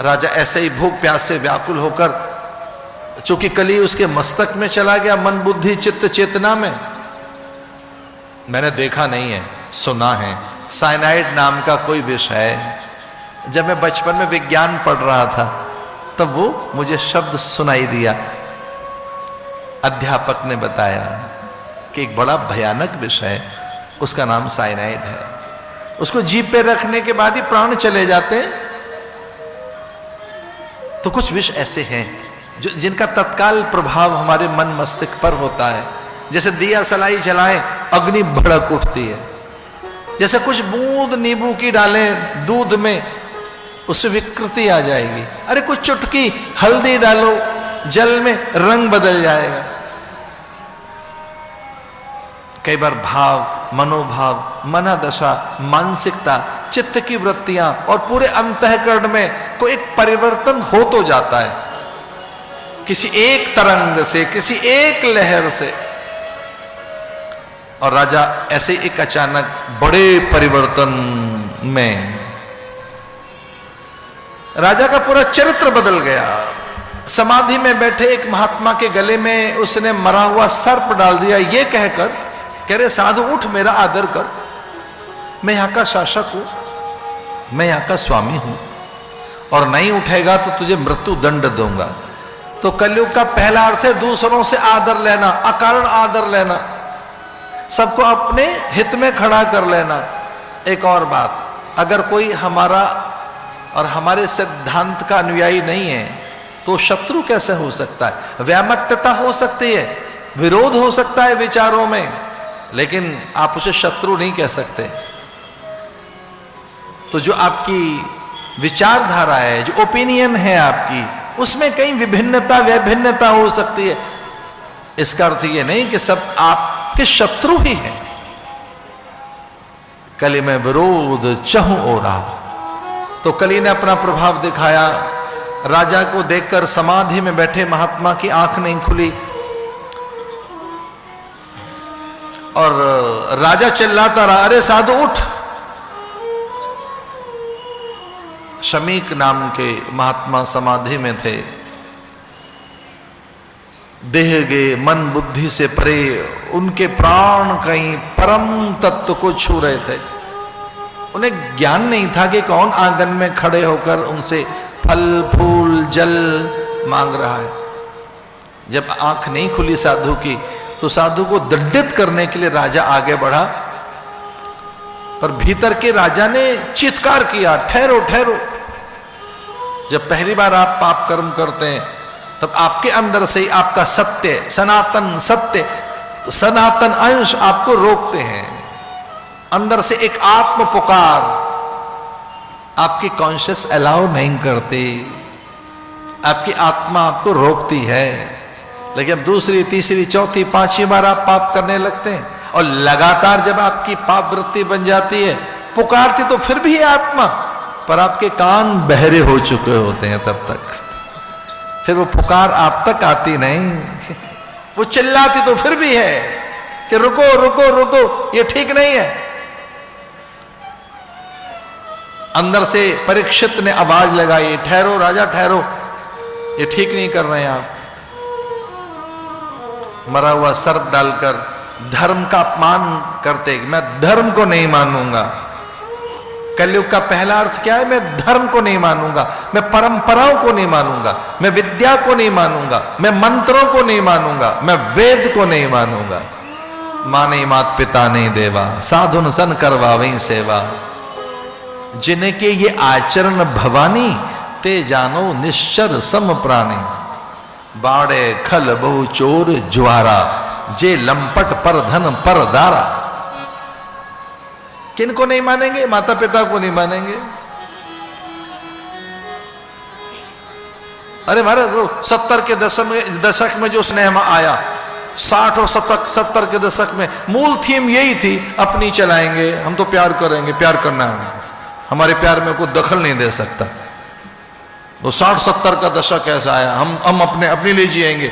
A: राजा ऐसे ही भूख प्यास से व्याकुल होकर, चूंकि कली उसके मस्तक में चला गया, मन बुद्धि चित्त चेतना में। मैंने देखा नहीं है, सुना है, साइनाइड नाम का कोई विष है। जब मैं बचपन में विज्ञान पढ़ रहा था तब वो मुझे शब्द सुनाई दिया। अध्यापक ने बताया कि एक बड़ा भयानक विष है, उसका नाम साइनाइड है। उसको जीभ पे रखने के बाद ही प्राण चले जाते हैं। तो कुछ विष ऐसे हैं जो जिनका तत्काल प्रभाव हमारे मन मस्तिष्क पर होता है। जैसे दिया सलाई जलाएं, अग्नि भड़क उठती है। जैसे कुछ बूंद नींबू की डालें दूध में, उससे विकृति आ जाएगी। अरे कुछ चुटकी हल्दी डालो जल में, रंग बदल जाएगा। कई बार भाव, मनोभाव, मनोदशा, मानसिकता, चित्त की वृत्तियां और पूरे अंतःकरण में कोई एक परिवर्तन हो तो जाता है, किसी एक तरंग से, किसी एक लहर से। और राजा ऐसे एक अचानक बड़े परिवर्तन में राजा का पूरा चरित्र बदल गया। समाधि में बैठे एक महात्मा के गले में उसने मरा हुआ सर्प डाल दिया, ये कहकर, कह रहे साधु उठ, मेरा आदर कर, मैं यहां का शासक हूं, मैं यहां का स्वामी हूं, और नहीं उठेगा तो तुझे मृत्यु दंड दूंगा। तो कलयुग का पहला अर्थ है दूसरों से आदर लेना, अकारण आदर लेना, सबको अपने हित में खड़ा कर लेना। एक और बात, अगर कोई हमारा और हमारे सिद्धांत का अनुयायी नहीं है तो शत्रु कैसे हो सकता है? वैमत्यता हो सकती है, विरोध हो सकता है विचारों में, लेकिन आप उसे शत्रु नहीं कह सकते। तो जो आपकी विचारधारा है, जो ओपिनियन है आपकी, उसमें कहीं विभिन्नता वैभिन्नता हो सकती है। इसका अर्थ यह नहीं कि सब आपके शत्रु ही हैं। कली में विरोध चहु ओरा। तो कली ने अपना प्रभाव दिखाया। राजा को देखकर समाधि में बैठे महात्मा की आंख नहीं खुली, और राजा चिल्लाता रहा, अरे साधु उठ। शमीक नाम के महात्मा समाधि में थे। देह गए, मन बुद्धि से परे, उनके प्राण कहीं परम तत्व को छू रहे थे। उन्हें ज्ञान नहीं था कि कौन आंगन में खड़े होकर उनसे फल फूल जल मांग रहा है। जब आंख नहीं खुली साधु की तो साधु को दंडित करने के लिए राजा आगे बढ़ा, पर भीतर के राजा ने चित्कार किया, ठहरो ठहरो। जब पहली बार आप पाप कर्म करते हैं तब आपके अंदर से ही आपका सत्य, सनातन सत्य, सनातन अंश आपको रोकते हैं। अंदर से एक आत्म पुकार आपकी कॉन्शियस अलाउ नहीं करती, आपकी आत्मा आपको रोकती है। लेकिन अब दूसरी तीसरी चौथी पांचवी बार आप पाप करने लगते हैं और लगातार जब आपकी पाप वृत्ति बन जाती है, पुकारती तो फिर भी है आत्मा, पर आपके कान बहरे हो चुके होते हैं तब तक, फिर वो पुकार आप तक आती नहीं। वो चिल्लाती तो फिर भी है कि रुको रुको रुको, ये ठीक नहीं है। अंदर से परीक्षित ने आवाज लगाई, ठहरो राजा ठहरो, ये ठीक नहीं कर रहे हैं आप। मरा हुआ सर्प डालकर धर्म का अपमान करते, मैं धर्म को नहीं मानूंगा। कलयुग का पहला अर्थ क्या है? मैं धर्म को नहीं मानूंगा, मैं परंपराओं को नहीं मानूंगा, मैं विद्या को नहीं मानूंगा, मैं मंत्रों को नहीं मानूंगा, मैं वेद को नहीं मानूंगा। माने मात पिता नहीं देवा, साधुन सन करवावें सेवा। जिन्हें के ये आचरण भवानी, ते जानो निश्चर सम प्राणी। बाड़े खल बहु चोर ज्वारा, जे लंपट पर धन पर दारा। किनको नहीं मानेंगे? माता पिता को नहीं मानेंगे। अरे महाराज 70 के दशक में जो सिनेमा आया, 60 और 70 के दशक में मूल थीम यही थी, अपनी चलाएंगे, हम तो प्यार करेंगे, प्यार करना है, हमारे प्यार में कोई दखल नहीं दे सकता। वो 60-70 का दशक ऐसा आया, हम अपने लिए जिएंगे,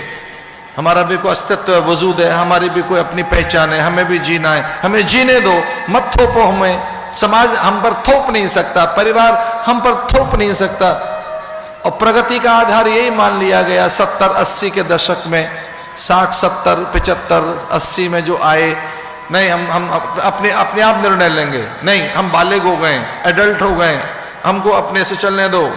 A: हमारा भी कोई अस्तित्व है, वजूद है, हमारी भी कोई अपनी पहचान है, हमें भी जीना है, हमें जीने दो, मत थोपो हमें। समाज हम पर थोप नहीं सकता, परिवार हम पर थोप नहीं सकता। और प्रगति का आधार यही मान लिया गया 70-80 के दशक में, 60-70 75 80 में जो आए, नहीं हम अपने आप निर्णय लेंगे, नहीं हम बालिग हो गए, एडल्ट हो गए, हमको अपने से चलने दो।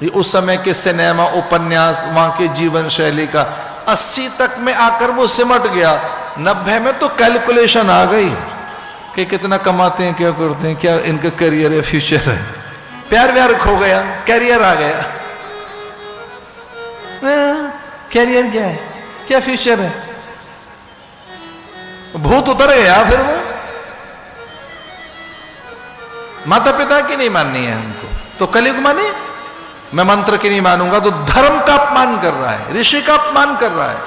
A: ये उस समय के सिनेमा, उपन्यास, वहां के जीवन शैली का 80 तक में आकर वो सिमट गया। 90 में तो कैलकुलेशन आ गई कि कितना कमाते हैं, क्या करते हैं, क्या इनका करियर है, फ्यूचर है। प्यार व्यार खो गया, कैरियर आ गया। कैरियर क्या है, क्या फ्यूचर है, भूत उतर गया। फिर वो माता पिता की नहीं माननी है हमको, तो कलयुग माने मैं मंत्र की नहीं मानूंगा, तो धर्म का अपमान कर रहा है, ऋषि का अपमान कर रहा है।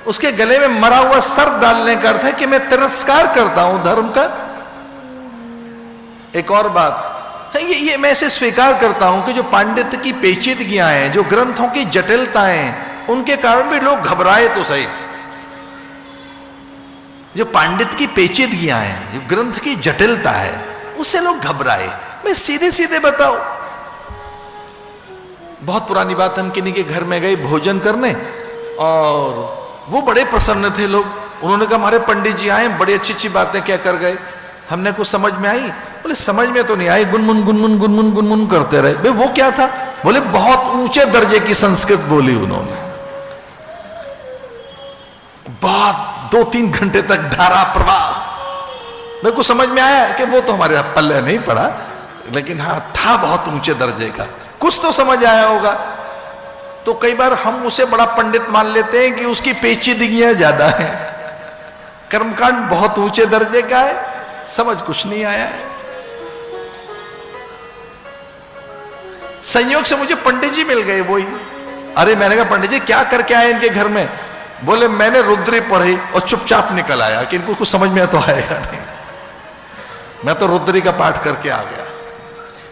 A: उसके गले में मरा हुआ सर्प डालने का अर्थ है कि मैं तिरस्कार करता हूं धर्म का। एक और बात है, ये मैं इसे स्वीकार करता हूं कि जो पांडित्य की पेचीदगियां हैं, जो ग्रंथों की जटिलताएं हैं, उनके कारण भी लोग घबराए तो सही। जो पांडित्य की पेचीदगियां हैं, जो ग्रंथ की जटिलता है, उससे लोग घबराए। मैं सीधे सीधे बताओ, बहुत पुरानी बात, हम किन्हीं के घर में गए भोजन करने और वो बड़े प्रसन्न थे लोग। उन्होंने कहा हमारे पंडित जी आए, बड़ी अच्छी अच्छी बातें क्या कर गए। हमने कुछ समझ में आई? बोले समझ में तो नहीं आई, गुनमुन गुनमुन गुनमुन गुनमुन करते रहे। भाई वो क्या था? बोले बहुत ऊंचे दर्जे की संस्कृत बोली उन्होंने। बात 2-3 घंटे तक धारा प्रवाह। मेरे को समझ में आया कि वो तो हमारे पल्ले नहीं पड़ा, लेकिन हाँ था बहुत ऊंचे दर्जे का, कुछ तो समझ आया होगा। तो कई बार हम उसे बड़ा पंडित मान लेते हैं कि उसकी पेचीदगियां ज्यादा है। कर्मकांड बहुत ऊंचे दर्जे का है, समझ कुछ नहीं आया है। संयोग से मुझे पंडित जी मिल गए वही। अरे मैंने कहा पंडित जी क्या करके आए इनके घर में? बोले मैंने रुद्री पढ़ी और चुपचाप निकल आया कि इनको कुछ समझ में तो आएगा नहीं। मैं तो रुद्री का पाठ करके आ गया,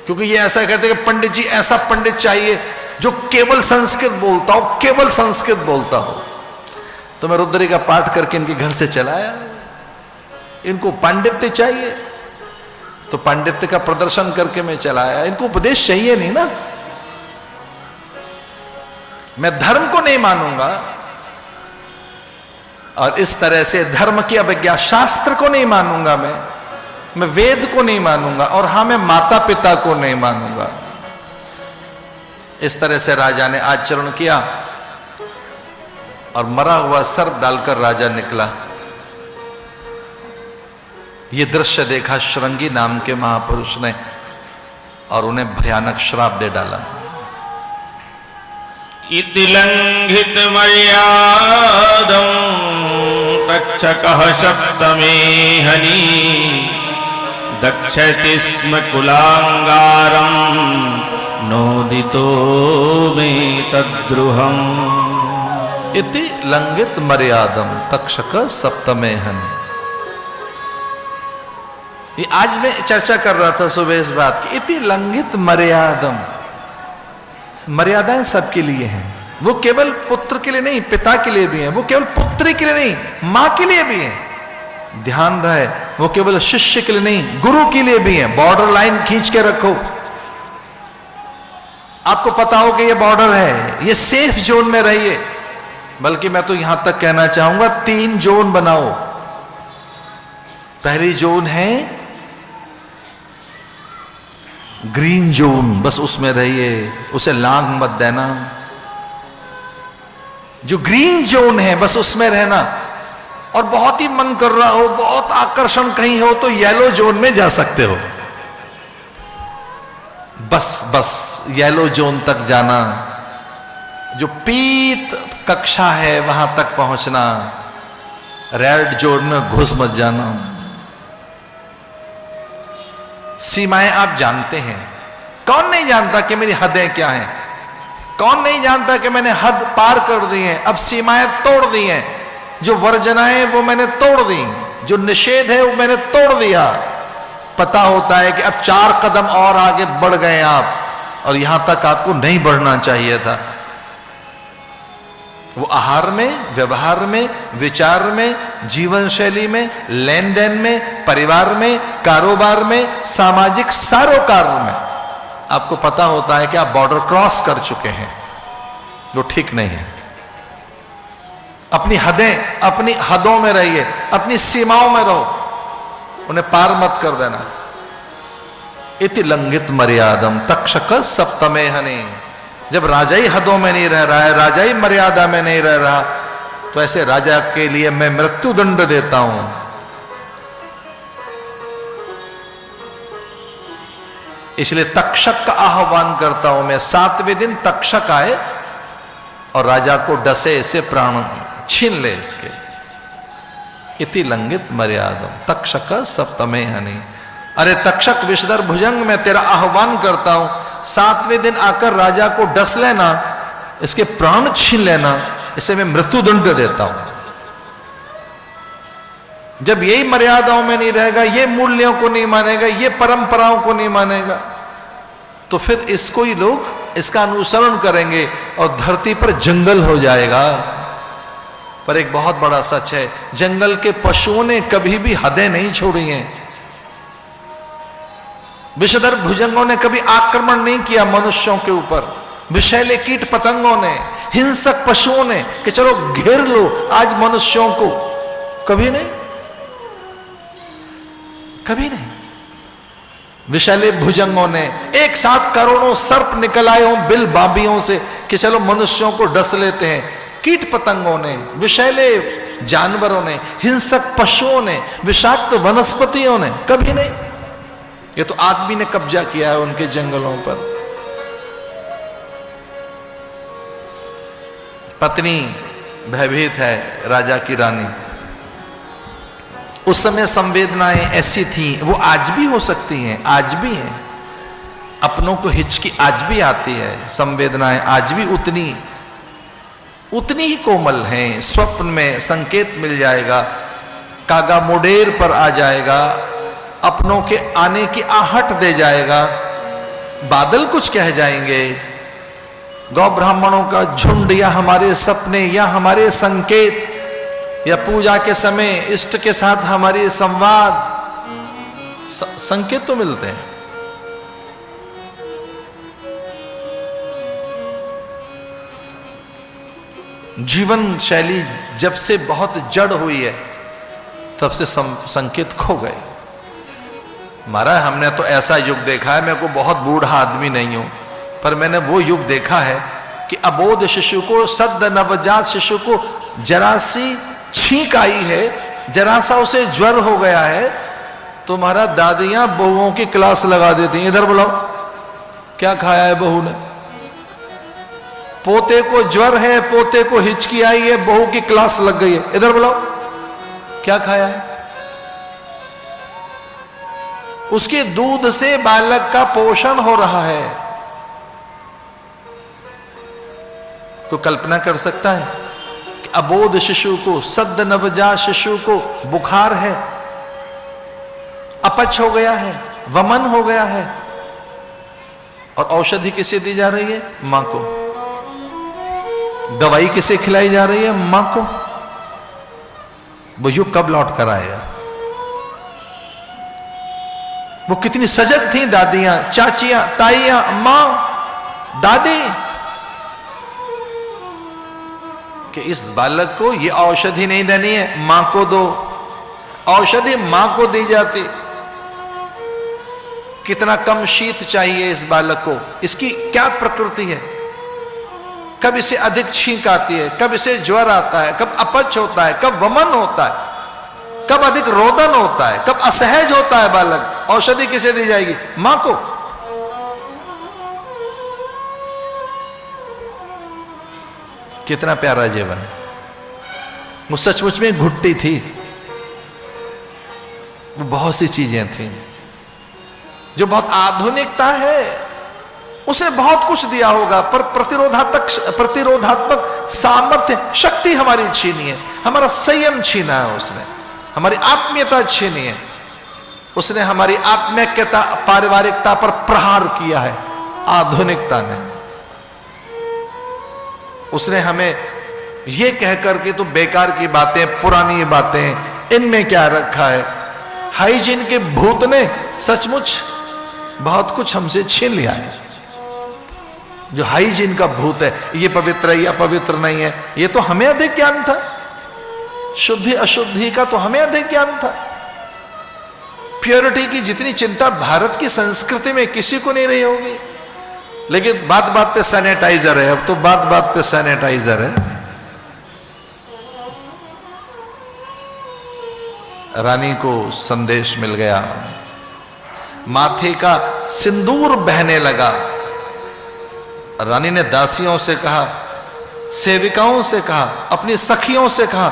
A: क्योंकि ये ऐसा कहते हैं कि पंडित जी ऐसा पंडित चाहिए जो केवल संस्कृत बोलता हो, केवल संस्कृत बोलता हो। तो मैं रुद्री का पाठ करके इनके घर से चला आया। इनको पांडित्य चाहिए तो पांडित्य का प्रदर्शन करके मैं चला आया। इनको उपदेश चाहिए नहीं ना। मैं धर्म को नहीं मानूंगा, और इस तरह से धर्म की अवज्ञा, शास्त्र को नहीं मानूंगा, मैं वेद को नहीं मानूंगा, और हां मैं माता पिता को नहीं मानूंगा। इस तरह से राजा ने आचरण किया और मरा हुआ सर्प डालकर राजा निकला। यह दृश्य देखा श्रृंगी नाम के महापुरुष ने और उन्हें भयानक श्राप दे डाला।
C: इति लंघित मर्यादं तक्षकः सप्तमे हनि दक्षति स्म कुलांगारं नोदितो मे तद्रुहम्।
A: इति लंघित मर्यादम तक्षक सप्तमे हनि। ये आज मैं चर्चा कर रहा था सुबह इस बात की। इति लंघित मर्यादम, मर्यादाएं सबके लिए हैं, वो केवल पुत्र के लिए नहीं, पिता के लिए भी हैं, वो केवल पुत्री के लिए नहीं, मां के लिए भी हैं। ध्यान रहे, वो केवल शिष्य के लिए नहीं, गुरु के लिए भी हैं। बॉर्डर लाइन खींच के रखो, आपको पता हो कि ये बॉर्डर है, ये सेफ जोन में रहिए। बल्कि मैं तो यहां तक कहना चाहूंगा 3 जोन बनाओ। पहली जोन है ग्रीन जोन, बस उसमें रहिए, उसे लांग मत देना। जो ग्रीन जोन है बस उसमें रहना। और बहुत ही मन कर रहा हो, बहुत आकर्षण कहीं हो, तो येलो जोन में जा सकते हो। बस येलो जोन तक जाना, जो पीत कक्षा है वहां तक पहुंचना। रेड जोन में घुस मत जाना। सीमाएं आप जानते हैं। कौन नहीं जानता कि मेरी हदें क्या हैं? कौन नहीं जानता कि मैंने हद पार कर दी है, अब सीमाएं तोड़ दी हैं। जो वर्जनाएं वो मैंने तोड़ दी, जो निषेध है वो मैंने तोड़ दिया। पता होता है कि अब 4 कदम और आगे बढ़ गए आप, और यहां तक आपको नहीं बढ़ना चाहिए था। वो आहार में, व्यवहार में, विचार में, जीवन शैली में, लेन देन में, परिवार में, कारोबार में, सामाजिक सरोकार में आपको पता होता है कि आप बॉर्डर क्रॉस कर चुके हैं, वो ठीक नहीं है। अपनी हदें, अपनी हदों में रहिए, अपनी सीमाओं में रहो, उन्हें पार मत कर देना। इति लंघित मर्यादम तक्षक सप्तमे हनि। जब राजा ही हदों में नहीं रह रहा है, राजा ही मर्यादा में नहीं रह रहा, तो ऐसे राजा के लिए मैं मृत्यु दंड देता हूं। इसलिए तक्षक का आह्वान करता हूं मैं। 7वें दिन तक्षक आए और राजा को डसे, इसे प्राण छीन ले इसके। इति लंघित मर्यादम तक्षक सप्तमे हनि। अरे तक्षक विषधर भुजंग, मैं तेरा आह्वान करता हूं, 7वें दिन आकर राजा को डस लेना, इसके प्राण छीन लेना, इसे मैं मृत्यु दंड देता हूं। जब यही मर्यादाओं में नहीं रहेगा, ये मूल्यों को नहीं मानेगा, ये परंपराओं को नहीं मानेगा, तो फिर इसको ही लोग इसका अनुसरण करेंगे और धरती पर जंगल हो जाएगा। पर एक बहुत बड़ा सच है, जंगल के पशुओं ने कभी भी हदें नहीं छोड़ी हैं। विषधर भुजंगों ने कभी आक्रमण नहीं किया मनुष्यों के ऊपर। विषैले कीट पतंगों ने, हिंसक पशुओं ने कि चलो घेर लो आज मनुष्यों को, कभी नहीं, कभी नहीं। विषैले भुजंगों ने एक साथ करोड़ों सर्प निकल आए हों बिल बाबियों से कि चलो मनुष्यों को डस लेते हैं। कीट पतंगों ने, विषैले जानवरों ने, हिंसक पशुओं ने, विषाक्त वनस्पतियों ने, कभी नहीं। ये तो आदमी ने कब्जा किया है उनके जंगलों पर। पत्नी भयभीत है, राजा की रानी। उस समय संवेदनाएं ऐसी थी, वो आज भी हो सकती हैं, आज भी हैं। अपनों को हिचकी आज भी आती है, संवेदनाएं आज भी उतनी ही कोमल हैं। स्वप्न में संकेत मिल जाएगा, कागा मुडेर पर आ जाएगा, अपनों के आने की आहट दे जाएगा, बादल कुछ कह जाएंगे, गौ ब्राह्मणों का झुंड या हमारे सपने या हमारे संकेत, या पूजा के समय इष्ट के साथ हमारी संवाद, संकेत तो मिलते हैं। जीवन शैली जब से बहुत जड़ हुई है तब से संकेत खो गए। महाराज हमने तो ऐसा युग देखा है, मैं को बहुत बूढ़ा आदमी नहीं हूं, पर मैंने वो युग देखा है कि अबोध शिशु को, सद्य नवजात शिशु को जरा सी छींक आई है, जरा सा उसे ज्वर हो गया है, तो महाराज दादियां बहुओं की क्लास लगा देती हैं, इधर बुलाओ क्या खाया है बहू ने। पोते को ज्वर है, पोते को हिचकी आई है, बहू की क्लास लग गई है, इधर बुलाओ क्या खाया है। उसके दूध से बालक का पोषण हो रहा है। तो कल्पना कर सकता है कि अबोध शिशु को, सद्य नवजात शिशु को बुखार है, अपच हो गया है, वमन हो गया है, और औषधि किसे दी जा रही है? मां को। दवाई किसे खिलाई जा रही है? मां को। वो युग कब लौट कर आएगा? वो कितनी सजग थी दादियां, चाचियां, ताइयां, मां, दादी, कि इस बालक को ये औषधि नहीं देनी है, मां को दो। औषधि मां को दी जाती। कितना कम शीत चाहिए इस बालक को, इसकी क्या प्रकृति है, कब इसे अधिक छींक आती है, कब इसे ज्वर आता है, कब अपच होता है, कब वमन होता है, कब अधिक रोदन होता है, कब असहज होता है बालक। औषधि किसे दी जाएगी? मां को। कितना प्यारा जीवन। वो सचमुच में घुट्टी थी, वो बहुत सी चीजें थी जो बहुत आधुनिकता है, उसने बहुत कुछ दिया होगा, पर प्रतिरोधात्मक सामर्थ्य, शक्ति हमारी छीनी है, हमारा संयम छीना है उसने, हमारी आत्मीयता छीनी है उसने, हमारी आत्मिकता, पारिवारिकता पर प्रहार किया है आधुनिकता ने। उसने हमें यह कहकर के तो बेकार की बातें, पुरानी बातें, इनमें क्या रखा है, हाइजीन के भूत ने सचमुच बहुत कुछ हमसे छीन लिया है। जो हाइजीन का भूत है, ये पवित्र है, ये अपवित्र नहीं है, ये तो हमें अधिक ज्ञान था। शुद्धि अशुद्धि का तो हमें अधिक ज्ञान था। प्योरिटी की जितनी चिंता भारत की संस्कृति में किसी को नहीं रही होगी, लेकिन बात बात पे सैनिटाइजर है। अब तो बात बात पे सैनिटाइजर है। रानी को संदेश मिल गया, माथे का सिंदूर बहने लगा। रानी ने दासियों से कहा, सेविकाओं से कहा, अपनी सखियों से कहा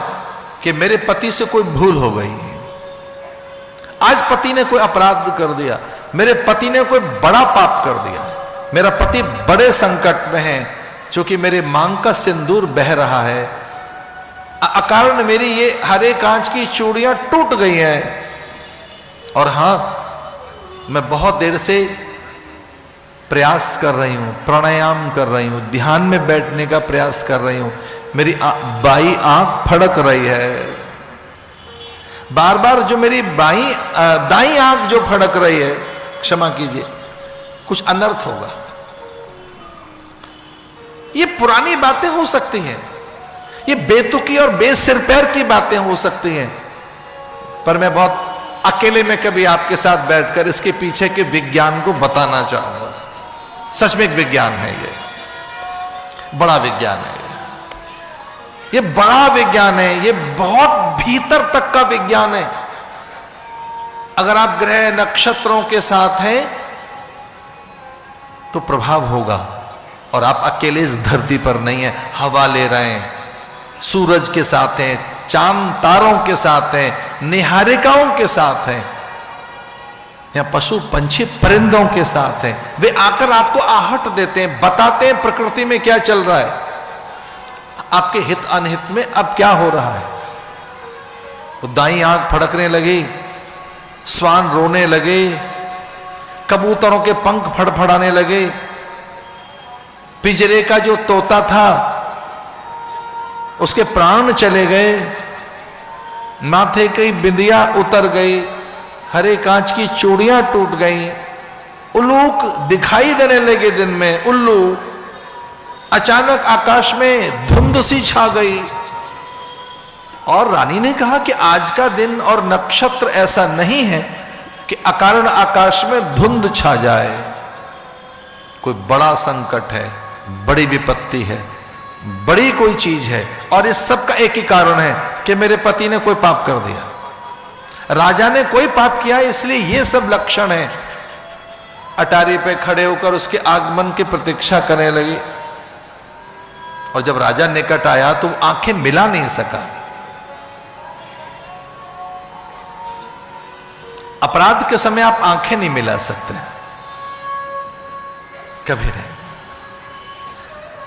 A: कि मेरे पति से कोई भूल हो गई, आज पति ने कोई अपराध कर दिया, मेरे पति ने कोई बड़ा पाप कर दिया, मेरा पति बड़े संकट में है, क्योंकि मेरे मांग का सिंदूर बह रहा है, अकारण मेरी ये हरे कांच की चूड़ियां टूट गई हैं, और हां मैं बहुत देर से प्रयास कर रही हूं, प्राणायाम कर रही हूं, ध्यान में बैठने का प्रयास कर रही हूं, मेरी बाई आंख फड़क रही है, बार बार जो मेरी दाई आंख जो फड़क रही है, क्षमा कीजिए, कुछ अनर्थ होगा। ये पुरानी बातें हो सकती हैं, ये बेतुकी और बेसिर पैर की बातें हो सकती हैं, पर मैं बहुत अकेले में कभी आपके साथ बैठकर इसके पीछे के विज्ञान को बताना चाहूंगा। सच में एक विज्ञान है, ये बड़ा विज्ञान है, ये बड़ा विज्ञान है, ये बहुत भीतर तक का विज्ञान है। अगर आप ग्रह नक्षत्रों के साथ हैं तो प्रभाव होगा, और आप अकेले इस धरती पर नहीं है, हवा ले रहे हैं, सूरज के साथ हैं, चांद तारों के साथ हैं, निहारिकाओं के साथ हैं, या पशु पंछी परिंदों के साथ हैं। वे आकर आपको आहट देते हैं, बताते हैं प्रकृति में क्या चल रहा है, आपके हित अनहित में अब क्या हो रहा है। तो दाई आंख फड़कने लगी, स्वान रोने लगे, कबूतरों के पंख फड़फड़ाने लगे, पिंजरे का जो तोता था उसके प्राण चले गए, माथे की बिंदिया उतर गई, हरे कांच की चूड़ियां टूट गई, उल्लूक दिखाई देने लगे दिन में, उल्लू अचानक आकाश में धुंध सी छा गई और रानी ने कहा कि आज का दिन और नक्षत्र ऐसा नहीं है कि अकारण आकाश में धुंध छा जाए। कोई बड़ा संकट है, बड़ी विपत्ति है, बड़ी कोई चीज है, और इस सब का एक ही कारण है कि मेरे पति ने कोई पाप कर दिया, राजा ने कोई पाप किया, इसलिए ये सब लक्षण है। अटारी पे खड़े होकर उसके आगमन की प्रतीक्षा करने लगी, और जब राजा निकट आया तो आंखें मिला नहीं सका। अपराध के समय आप आंखें नहीं मिला सकते, कभी नहीं।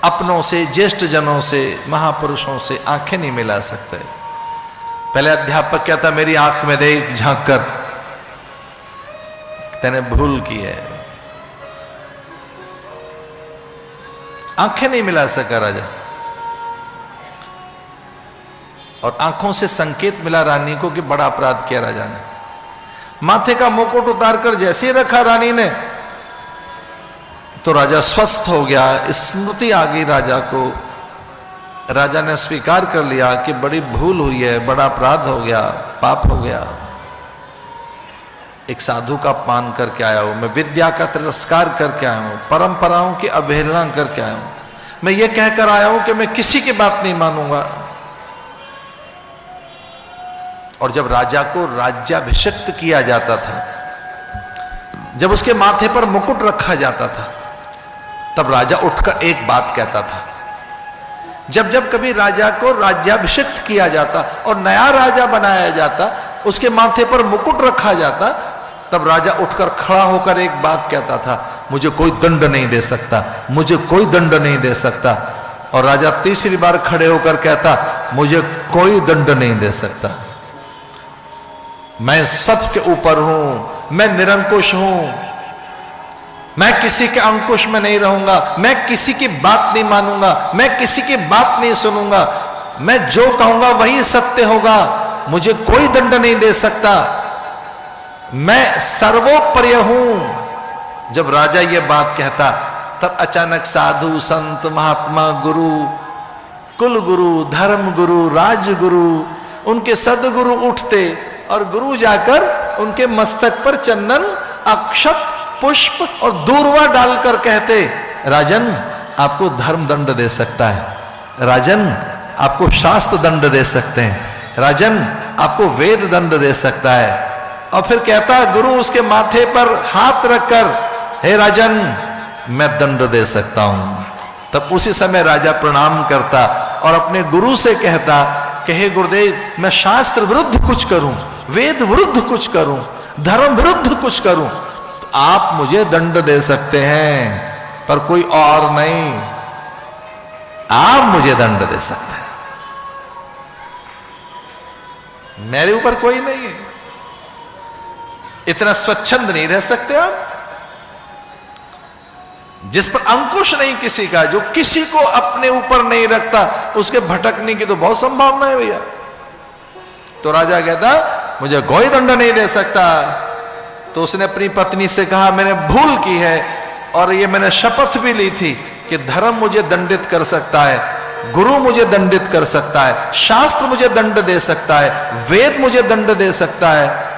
A: अपनों से, ज्येष्ठ जनों से, महापुरुषों से आंखें नहीं मिला सकते। पहले अध्यापक कहता मेरी आंख में देख झांक कर, तेने भूल की है। आंखें नहीं मिला सका राजा, और आंखों से संकेत मिला रानी को कि बड़ा अपराध किया राजा ने। माथे का मुकुट उतारकर जैसे ही रखा रानी ने, तो राजा स्वस्थ हो गया, स्मृति आ गई राजा को। राजा ने स्वीकार कर लिया कि बड़ी भूल हुई है, बड़ा अपराध हो गया, पाप हो गया। एक साधु का अपमान करके आया हूं मैं, विद्या का तिरस्कार करके आया हूं, परंपराओं की अवहेलना करके आया हूं, मैं ये कहकर आया हूं कि मैं किसी की बात नहीं मानूंगा। और जब राजा को राज्याभिषिक्त किया जाता था, जब उसके माथे पर मुकुट रखा जाता था, तब राजा उठकर एक बात कहता था। जब जब कभी राजा को राज्याभिषिक्त किया जाता और नया राजा बनाया जाता, उसके माथे पर मुकुट रखा जाता, तब राजा उठकर खड़ा होकर एक बात कहता था, मुझे कोई दंड नहीं दे सकता, मुझे कोई दंड नहीं दे सकता। और राजा तीसरी बार खड़े होकर कहता, मुझे कोई दंड नहीं दे सकता, मैं सबके ऊपर हूं, मैं निरंकुश हूं, मैं किसी के अंकुश में नहीं रहूंगा, मैं किसी की बात नहीं मानूंगा, मैं किसी की बात नहीं सुनूंगा, मैं जो कहूंगा वही सत्य होगा, मुझे कोई दंड नहीं दे सकता, मैं सर्वोपरि हूं। जब राजा ये बात कहता, तब अचानक साधु, संत, महात्मा, गुरु, कुल गुरु, धर्म गुरु, राजगुरु, उनके सदगुरु उठते और गुरु जाकर उनके मस्तक पर चंदन, अक्षत, पुष्प और दूर्वा डालकर कहते, राजन आपको धर्म दंड दे सकता है, राजन आपको शास्त्र दंड दे सकते हैं, राजन आपको वेद दंड दे सकता है। और फिर कहता गुरु उसके माथे पर हाथ रखकर, हे राजन मैं दंड दे सकता हूं। तब उसी समय राजा प्रणाम करता और अपने गुरु से कहता कि हे गुरुदेव, मैं शास्त्र विरुद्ध कुछ करूं, वेद विरुद्ध कुछ करूं, धर्म विरुद्ध कुछ करूं, तो आप मुझे दंड दे सकते हैं, पर कोई और नहीं, आप मुझे दंड दे सकते हैं, मेरे ऊपर कोई नहीं है। इतना स्वच्छंद नहीं रह सकते आप, जिस पर अंकुश नहीं किसी का, जो किसी को अपने ऊपर नहीं रखता, उसके भटकने की तो बहुत संभावना है भैया। तो राजा कहता मुझे कोई दंड नहीं दे सकता। तो उसने अपनी पत्नी से कहा मैंने भूल की है, और ये मैंने शपथ भी ली थी कि धर्म मुझे दंडित कर सकता है, गुरु मुझे दंडित कर सकता है, शास्त्र मुझे दंड दे सकता है, वेद मुझे दंड दे सकता है,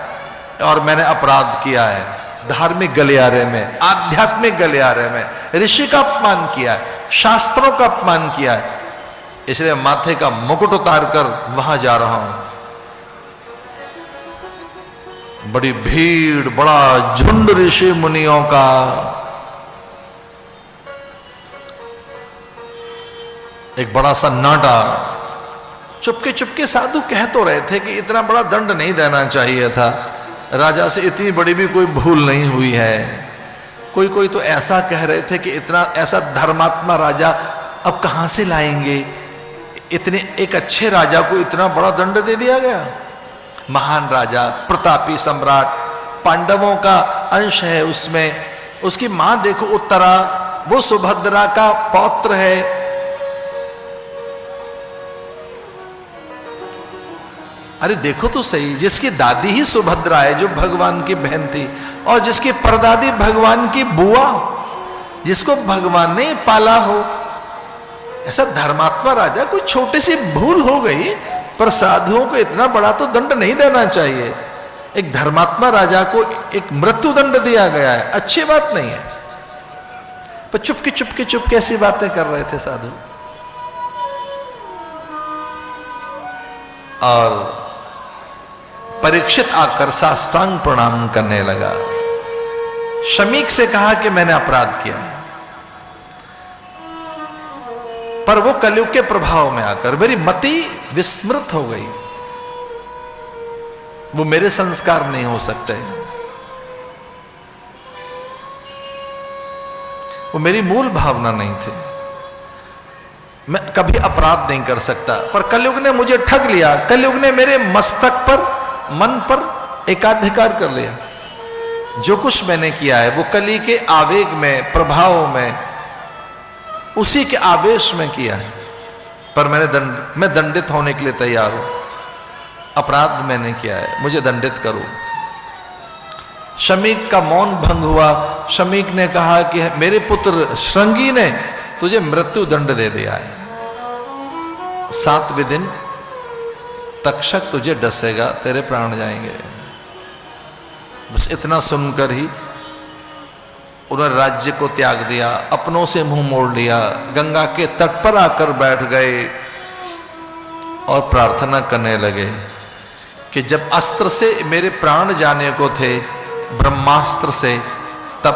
A: और मैंने अपराध किया है, धार्मिक गलियारे में, आध्यात्मिक गलियारे में ऋषि का अपमान किया है, शास्त्रों का अपमान किया है, इसलिए माथे का मुकुट उतार कर वहां जा रहा हूं। बड़ी भीड़, बड़ा झुंड ऋषि मुनियों का, एक बड़ा सन्नाटा। चुपके चुपके साधु कह तो रहे थे कि इतना बड़ा दंड नहीं देना चाहिए था, राजा से इतनी बड़ी भी कोई भूल नहीं हुई है। कोई कोई तो ऐसा कह रहे थे कि इतना ऐसा धर्मात्मा राजा अब कहां से लाएंगे, इतने एक अच्छे राजा को इतना बड़ा दंड दे दिया गया। महान राजा, प्रतापी सम्राट, पांडवों का अंश है उसमें, उसकी मां देखो उत्तरा, वो सुभद्रा का पौत्र है। अरे देखो तो सही, जिसकी दादी ही सुभद्रा है जो भगवान की बहन थी, और जिसकी परदादी भगवान की बुआ, जिसको भगवान ने पाला हो, ऐसा धर्मात्मा राजा, कोई छोटी सी भूल हो गई, पर साधुओं को इतना बड़ा तो दंड नहीं देना चाहिए। एक धर्मात्मा राजा को एक मृत्यु दंड दिया गया है, अच्छी बात नहीं है। पर चुप कैसी बातें कर रहे थे साधु। और परीक्षित आकर साष्टांग प्रणाम करने लगा। शमीक से कहा कि मैंने अपराध किया, पर वो कलयुग के प्रभाव में आकर मेरी मति विस्मृत हो गई। वो मेरे संस्कार नहीं हो सकते, वो मेरी मूल भावना नहीं थी, मैं कभी अपराध नहीं कर सकता। पर कलयुग ने मुझे ठग लिया, कलयुग ने मेरे मस्तक पर, मन पर एकाधिकार कर लिया। जो कुछ मैंने किया है वो कली के आवेग में, प्रभाव में, उसी के आवेश में किया है। पर मैं दंडित होने के लिए तैयार हूं। अपराध मैंने किया है, मुझे दंडित करो। शमीक का मौन भंग हुआ। शमीक ने कहा कि मेरे पुत्र श्रृंगी ने तुझे मृत्यु दंड दे दिया है, 7वें दिन तक्षक तुझे डसेगा, तेरे प्राण जाएंगे। बस इतना सुनकर ही उन्होंने राज्य को त्याग दिया, अपनों से मुंह मोड़ लिया, गंगा के तट पर आकर बैठ गए और प्रार्थना करने लगे कि जब अस्त्र से मेरे प्राण जाने को थे, ब्रह्मास्त्र से, तब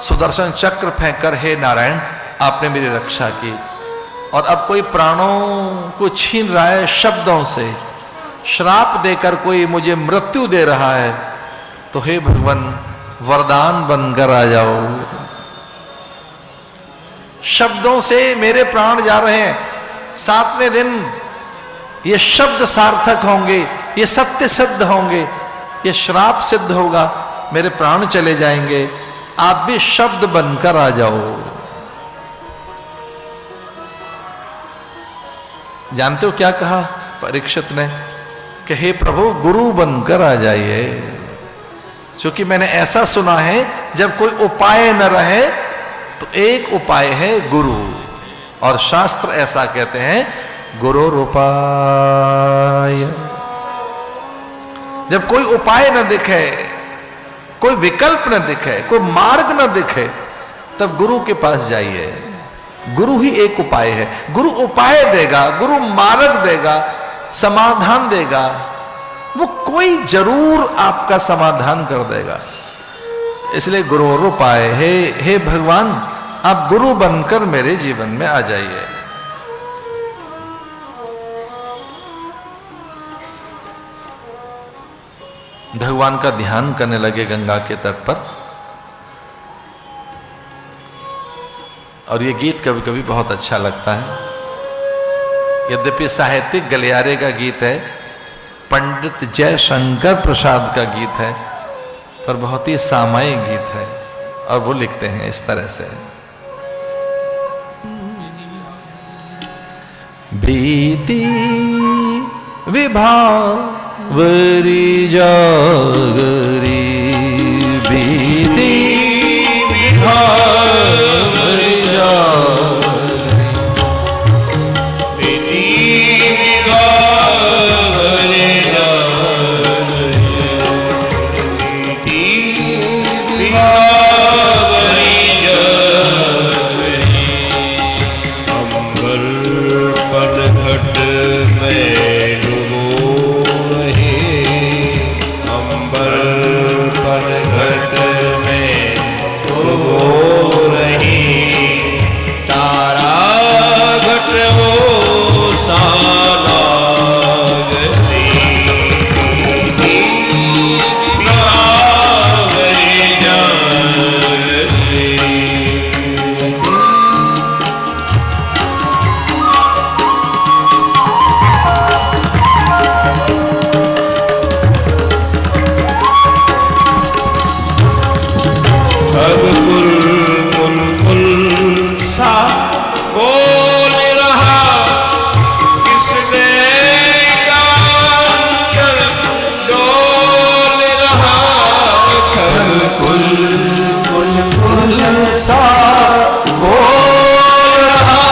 A: सुदर्शन चक्र फेंककर हे नारायण आपने मेरी रक्षा की, और अब कोई प्राणों को छीन रहा है शब्दों से, श्राप देकर कोई मुझे मृत्यु दे रहा है, तो हे भगवान वरदान बनकर आ जाओ। शब्दों से मेरे प्राण जा रहे हैं, 7वें दिन ये शब्द सार्थक होंगे, ये सत्य सिद्ध होंगे, ये श्राप सिद्ध होगा, मेरे प्राण चले जाएंगे, आप भी शब्द बनकर आ जाओ। जानते हो क्या कहा परीक्षित ने कि हे प्रभु गुरु बनकर आ जाइए, क्योंकि मैंने ऐसा सुना है जब कोई उपाय न रहे तो एक उपाय है गुरु, और शास्त्र ऐसा कहते हैं गुरुरुपाय। जब कोई उपाय न दिखे, कोई विकल्प न दिखे, कोई मार्ग न दिखे, तब गुरु के पास जाइए। गुरु ही एक उपाय है। गुरु उपाय देगा, गुरु मार्ग देगा, समाधान देगा, वो कोई जरूर आपका समाधान कर देगा। इसलिए गुरुरुपाय, हे भगवान आप गुरु बनकर मेरे जीवन में आ जाइए। भगवान का ध्यान करने लगे गंगा के तट पर। और ये गीत कभी कभी बहुत अच्छा लगता है, यद्यपि साहित्यिक गलियारे का गीत है, पंडित जयशंकर प्रसाद का गीत है, पर बहुत ही सामायिक गीत है। और वो लिखते हैं इस तरह से, बीती विभावरी जागरी, बीती विभावरी जागरी, बीती विभावरी जागरी, बीती विभावरी जागरी, अंबर पर घट में डूबो रहे, अंबर पर घट में डूबो रही, तारा घट हो सानागती, विभावरी जागती। अब कुल कुल कुल सा बोल रहा, किसने कांचन डोल रहा, खल कुल कुल कुल सा बोल रहा,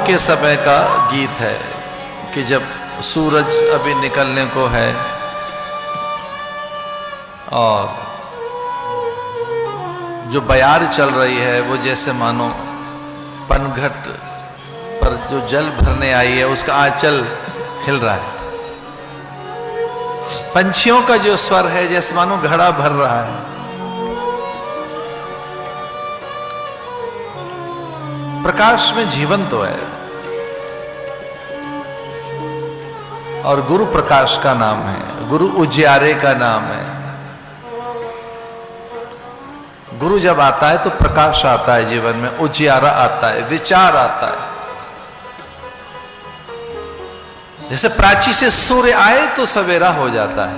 A: के समय का गीत है कि जब सूरज अभी निकलने को है और जो बयार चल रही है वो जैसे मानो पनघट पर जो जल भरने आई है उसका आंचल हिल रहा है। पंछियों का जो स्वर है जैसे मानो घड़ा भर रहा है। प्रकाश में जीवन तो है और गुरु प्रकाश का नाम है, गुरु उजियारे का नाम है। गुरु जब आता है तो प्रकाश आता है जीवन में, उजियारा आता है, विचार आता है। जैसे प्राची से सूर्य आए तो सवेरा हो जाता है,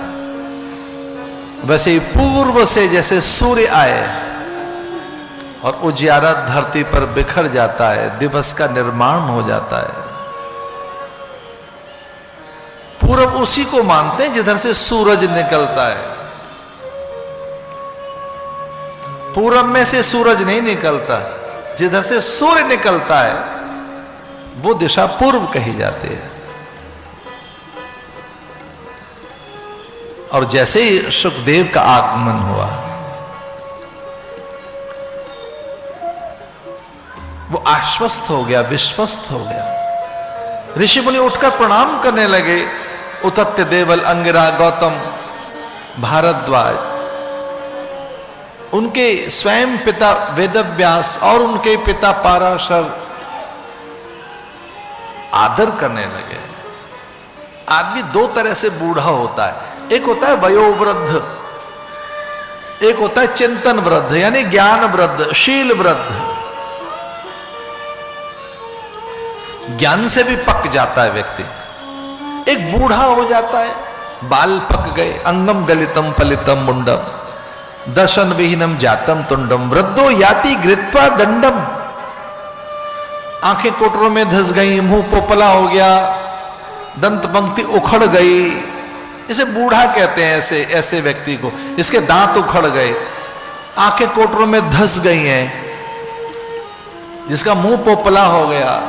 A: वैसे ही पूर्व से जैसे सूर्य आए और उजियारा धरती पर बिखर जाता है, दिवस का निर्माण हो जाता है। पूर्व उसी को मानते हैं जिधर से सूरज निकलता है। पूरब में से सूरज नहीं निकलता, जिधर से सूर्य निकलता है वो दिशा पूर्व कही जाती है। और जैसे ही सुखदेव का आगमन हुआ वो आश्वस्त हो गया, विश्वस्त हो गया। ऋषि मुनि उठकर प्रणाम करने लगे। उतत्य देवल, अंगिरा, गौतम, भारद्वाज, उनके स्वयं पिता वेदव्यास और उनके पिता पाराशर आदर करने लगे। आदमी दो तरह से बूढ़ा होता है, एक होता है वयोवृद्ध, एक होता है चिंतन वृद्ध यानी ज्ञान वृद्ध, शील वृद्ध। ज्ञान से भी पक जाता है व्यक्ति। एक बूढ़ा हो जाता है, बाल पक गए, अंगम गलितम फलितम मुंडम, दर्शन विहीनम जातम तुंडम, वृद्धो याति गृत्वा दंडम। आंखें कोटरों में धस गई, मुंह पोपला हो गया, दंत पंक्ति उखड़ गई। इसे बूढ़ा कहते हैं ऐसे व्यक्ति को, इसके दांत उखड़ गए, आंखें कोटरों में धस गई हैं, जिसका मुंह पोपला हो गया।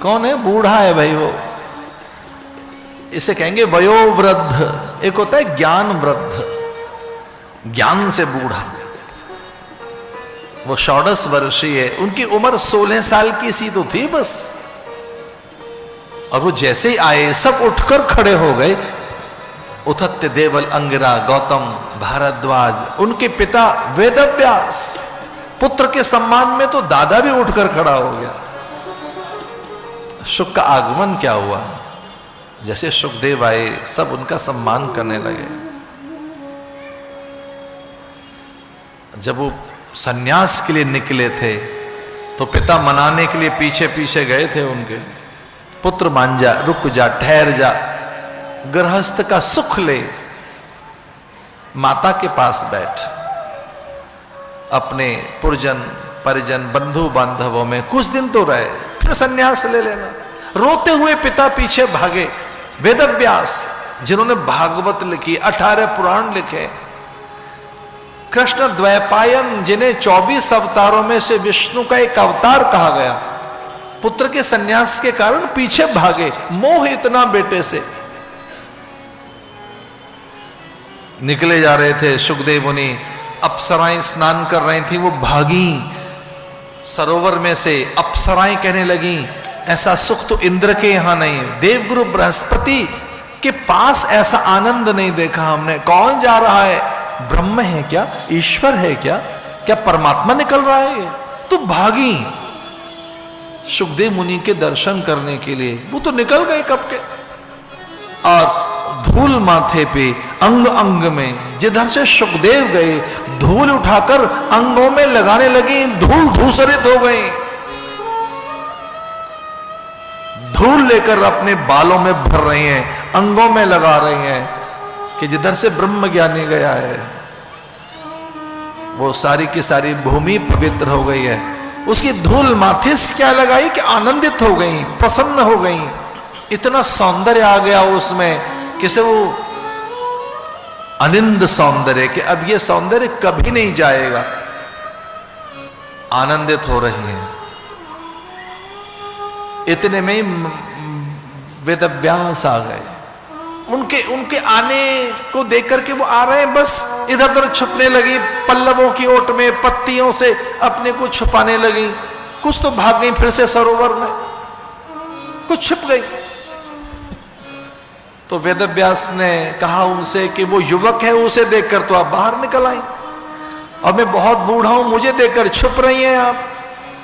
A: कौन है? बूढ़ा है भाई वो। इसे कहेंगे वयोवृद्ध। एक होता है ज्ञान वृद्ध, ज्ञान से बूढ़ा। वो 16 वर्षीय है, उनकी उम्र 16 साल की सी तो थी बस। और वो जैसे ही आए सब उठकर खड़े हो गए। उतत्य देवल, अंगिरा, गौतम, भारद्वाज, उनके पिता वेदव्यास, पुत्र के सम्मान में तो दादा भी उठकर खड़ा हो गया। शुक का आगमन क्या हुआ? जैसे सुखदेव आए सब उनका सम्मान करने लगे। जब वो सन्यास के लिए निकले थे तो पिता मनाने के लिए पीछे पीछे गए थे उनके। पुत्र मान जा, रुक जा, ठहर जा, गृहस्थ का सुख ले, माता के पास बैठ, अपने पुरजन परिजन बंधु बांधवों में कुछ दिन तो रहे, फिर सन्यास ले लेना। रोते हुए पिता पीछे भागे। वेदव्यास जिन्होंने भागवत लिखी, 18 पुराण लिखे, कृष्ण द्वैपायन जिन्हें 24 अवतारों में से विष्णु का एक अवतार कहा गया, पुत्र के सन्यास के कारण पीछे भागे। मोह इतना बेटे से। निकले जा रहे थे, सुखदेव मुनि, अप्सराएं स्नान कर रही थी, वो भागी सरोवर में से। अप्सराएं कहने लगी ऐसा सुख तो इंद्र के यहां नहीं, देवगुरु बृहस्पति के पास ऐसा आनंद नहीं देखा हमने। कौन जा रहा है? ब्रह्म है क्या? ईश्वर है क्या? क्या परमात्मा निकल रहा है? तो भागी सुखदेव मुनि के दर्शन करने के लिए। वो तो निकल गए कब के। और धूल माथे पे, अंग अंग में, जिधर से सुखदेव गए धूल उठाकर अंगों में लगाने लगी, धूल धूसरित हो गई। धूल लेकर अपने बालों में भर रही हैं, अंगों में लगा रही हैं कि जिधर से ब्रह्म ज्ञानी गया है वो सारी की सारी भूमि पवित्र हो गई है। उसकी धूल माथे से क्या लगाई कि आनंदित हो गई, प्रसन्न हो गई। इतना सौंदर्य आ गया उसमें कि से वो अनिंद सौंदर्य कि अब ये सौंदर्य कभी नहीं जाएगा। आनंदित हो रही है। इतने में ही वेदव्यास आ गए। उनके आने को देख करके वो आ रहे हैं, बस इधर उधर छुपने लगी, पल्लवों की ओट में पत्तियों से अपने को छुपाने लगी। कुछ तो भाग गई फिर से सरोवर में, कुछ छुप गई। तो वेदव्यास ने कहा उनसे कि वो युवक है, उसे देखकर तो आप बाहर निकल आई, और मैं बहुत बूढ़ा हूं, मुझे देखकर छुप रही हैं आप,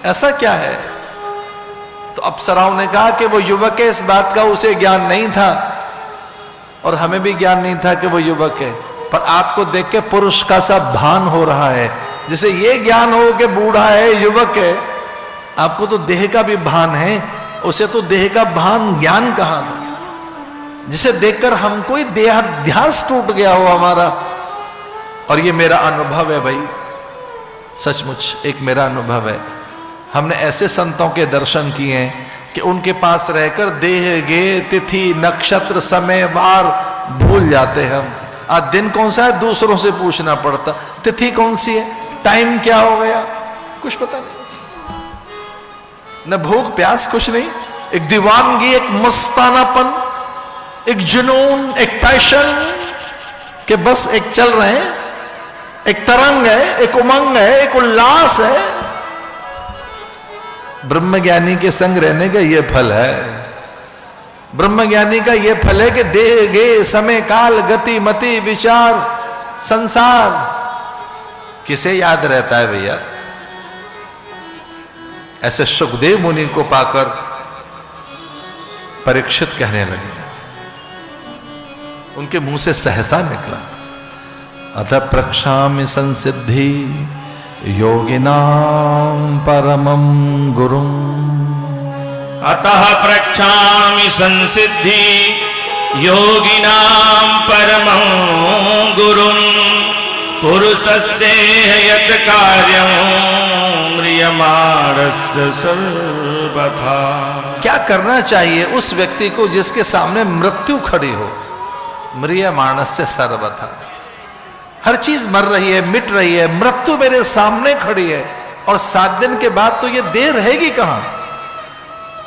A: ऐसा क्या है? तो अप्सराओं ने कहा कि वो युवक है, इस बात का उसे ज्ञान नहीं था और हमें भी ज्ञान नहीं था कि वो युवक है, पर आपको देख के पुरुष का सा भान हो रहा है। जैसे ये ज्ञान हो कि बूढ़ा है, युवक है, आपको तो देह का भी भान है, उसे तो देह का भान ज्ञान कहां था, जिसे देखकर हमको ही देहाध्यास टूट गया हो हमारा। और ये मेरा अनुभव है भाई, सचमुच एक मेरा अनुभव है। हमने ऐसे संतों के दर्शन किए हैं कि उनके पास रहकर देह गे तिथि नक्षत्र समय वार भूल जाते हैं हम। आज दिन कौन सा है दूसरों से पूछना पड़ता, तिथि कौन सी है, टाइम क्या हो गया, कुछ पता नहीं, न भूख प्यास कुछ नहीं। एक दीवानगी, एक मस्तानापन, एक जुनून, एक पैशन कि बस एक चल रहे हैं, एक तरंग है, एक उमंग है, एक उल्लास है। ब्रह्मज्ञानी के संग रहने का यह फल है। ब्रह्मज्ञानी का यह फल है कि देह गे समय काल गति मति विचार संसार किसे याद रहता है भैया? ऐसे सुखदेव मुनि को पाकर परीक्षित कहने लगे, उनके मुंह से सहसा निकला, अतः प्रक्षामि संसिद्धि योगिनां परमं गुरुं।
C: अतः प्रक्षामि संसिद्धि योगिनां परमं गुरुं। पुरुषस्य यत् कार्यं म्रियमाणस्य सर्वथा।
A: क्या करना चाहिए उस व्यक्ति को जिसके सामने मृत्यु खड़ी हो? म्रियमाणस्य सर्वथा, हर चीज मर रही है, मिट रही है, मृत्यु मेरे सामने खड़ी है, और 7 दिन के बाद तो ये देह रहेगी कहां?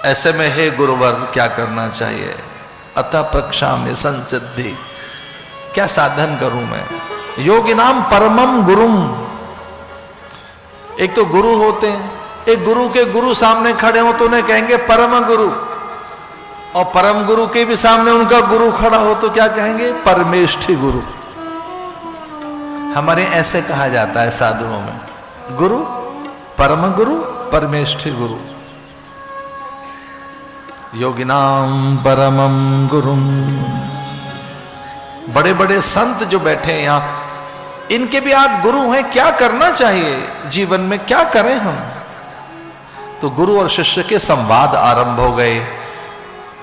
A: ऐसे में हे गुरुवर क्या करना चाहिए? अतः प्रक्षामि संसिद्धि, क्या साधन करूं मैं? योगिनाम परमम गुरुम, एक तो गुरु होते हैं, एक गुरु के गुरु सामने खड़े हो तो उन्हें कहेंगे परम गुरु, और परम गुरु के भी सामने उनका गुरु खड़ा हो तो क्या कहेंगे? परमेष्ठी गुरु। हमारे ऐसे कहा जाता है साधुओं में, गुरु, परम गुरु, परमेष्ठी गुरु। योगिनाम परमम गुरुम। बड़े बड़े संत जो बैठे हैं यहां, इनके भी आप गुरु हैं, क्या करना चाहिए जीवन में, क्या करें हम? तो गुरु और शिष्य के संवाद आरंभ हो गए।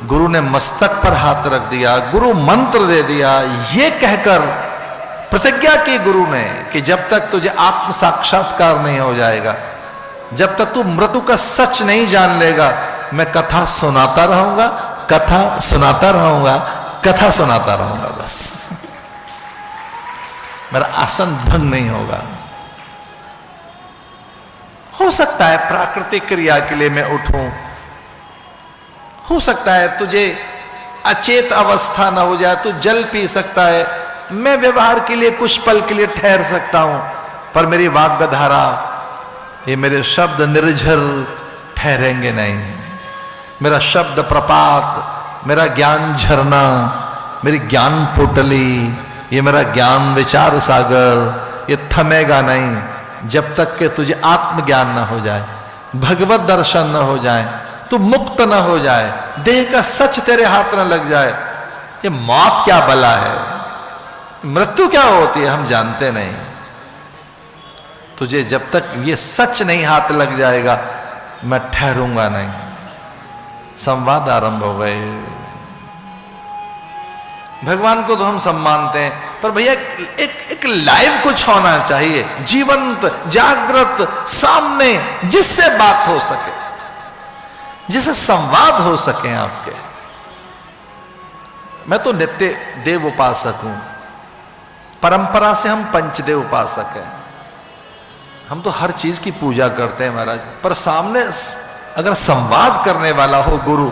A: गुरु ने मस्तक पर हाथ रख दिया, गुरु मंत्र दे दिया, ये कहकर प्रतिज्ञा की गुरु ने कि जब तक तुझे आत्म साक्षात्कार नहीं हो जाएगा, जब तक तू मृत्यु का सच नहीं जान लेगा, मैं कथा सुनाता रहूंगा, कथा सुनाता रहूंगा, कथा सुनाता रहूंगा, बस मेरा आसन भंग नहीं होगा। हो सकता है प्राकृतिक क्रिया के लिए मैं उठूं, हो सकता है तुझे अचेत अवस्था ना हो जाए, तू जल पी सकता है, मैं व्यवहार के लिए कुछ पल के लिए ठहर सकता हूं, पर मेरी वाग्धारा, ये मेरे शब्द निर्झर ठहरेंगे नहीं। मेरा शब्द प्रपात, मेरा ज्ञान झरना, मेरी ज्ञान पोटली, ये मेरा ज्ञान विचार सागर, ये थमेगा नहीं जब तक कि तुझे आत्मज्ञान ना हो जाए, भगवत दर्शन ना हो जाए, तू मुक्त ना हो जाए, देह का सच तेरे हाथ न लग जाए। ये मौत क्या बला है, मृत्यु क्या होती है हम जानते नहीं। तुझे जब तक ये सच नहीं हाथ लग जाएगा, मैं ठहरूंगा नहीं। संवाद आरंभ हो गए। भगवान को तो हम सम्मानते हैं, पर भैया एक लाइव कुछ होना चाहिए, जीवंत, जागृत, सामने, जिससे बात हो सके, जिससे संवाद हो सके आपके। मैं तो नित्य देव उपासक हूं, परंपरा से हम पंचदेव उपासक हैं, हम तो हर चीज की पूजा करते हैं महाराज, पर सामने अगर संवाद करने वाला हो गुरु,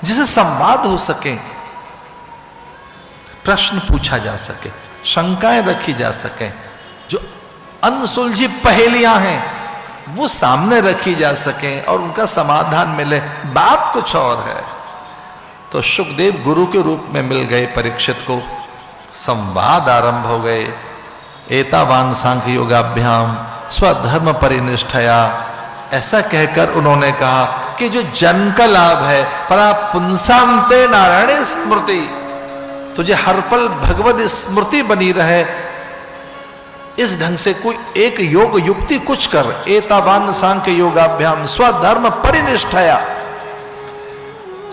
A: जिसे संवाद हो सके, प्रश्न पूछा जा सके, शंकाएं रखी जा सके, जो अनसुलझी पहेलियां हैं वो सामने रखी जा सके और उनका समाधान मिले, बात कुछ और है। तो शुकदेव गुरु के रूप में मिल गए परीक्षित को, संवाद आरंभ हो गए। एतावान सांख्य योगाभ्याम स्वधर्म परिनिष्ठया, ऐसा कहकर उन्होंने कहा कि जो जन का लाभ है, परा पुंसांते नारायण स्मृति, तुझे हर पल भगवत स्मृति बनी रहे, इस ढंग से कोई एक योग युक्ति कुछ कर। एतावान सांख्य योगाभ्याम स्वधर्म परिनिष्ठया,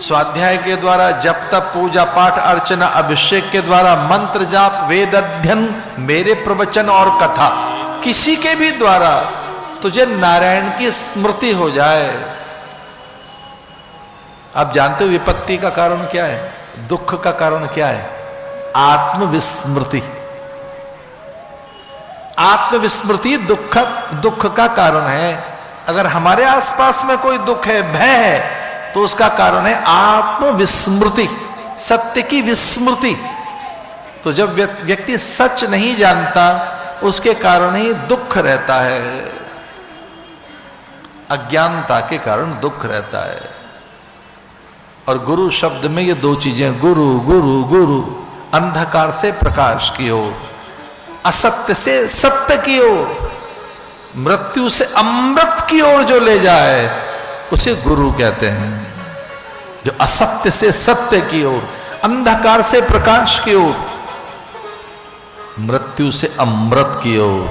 A: स्वाध्याय के द्वारा, जप तप पूजा पाठ अर्चना अभिषेक के द्वारा, मंत्र जाप वेद अध्ययन, मेरे प्रवचन और कथा, किसी के भी द्वारा तुझे नारायण की स्मृति हो जाए। आप जानते हो विपत्ति का कारण क्या है, दुख का कारण क्या है? आत्मविस्मृति। आत्मविस्मृति दुख का कारण है। अगर हमारे आसपास में कोई दुख है, भय है, तो उसका कारण है आत्मविस्मृति, सत्य की विस्मृति। तो जब व्यक्ति सच नहीं जानता, उसके कारण ही दुख रहता है, अज्ञानता के कारण दुख रहता है। और गुरु शब्द में ये दो चीजें, गुरु गुरु गुरु, अंधकार से प्रकाश की ओर, असत्य से सत्य की ओर, मृत्यु से अमृत की ओर जो ले जाए उसे गुरु कहते हैं। जो असत्य से सत्य की ओर, अंधकार से प्रकाश की ओर, मृत्यु से अमृत की ओर।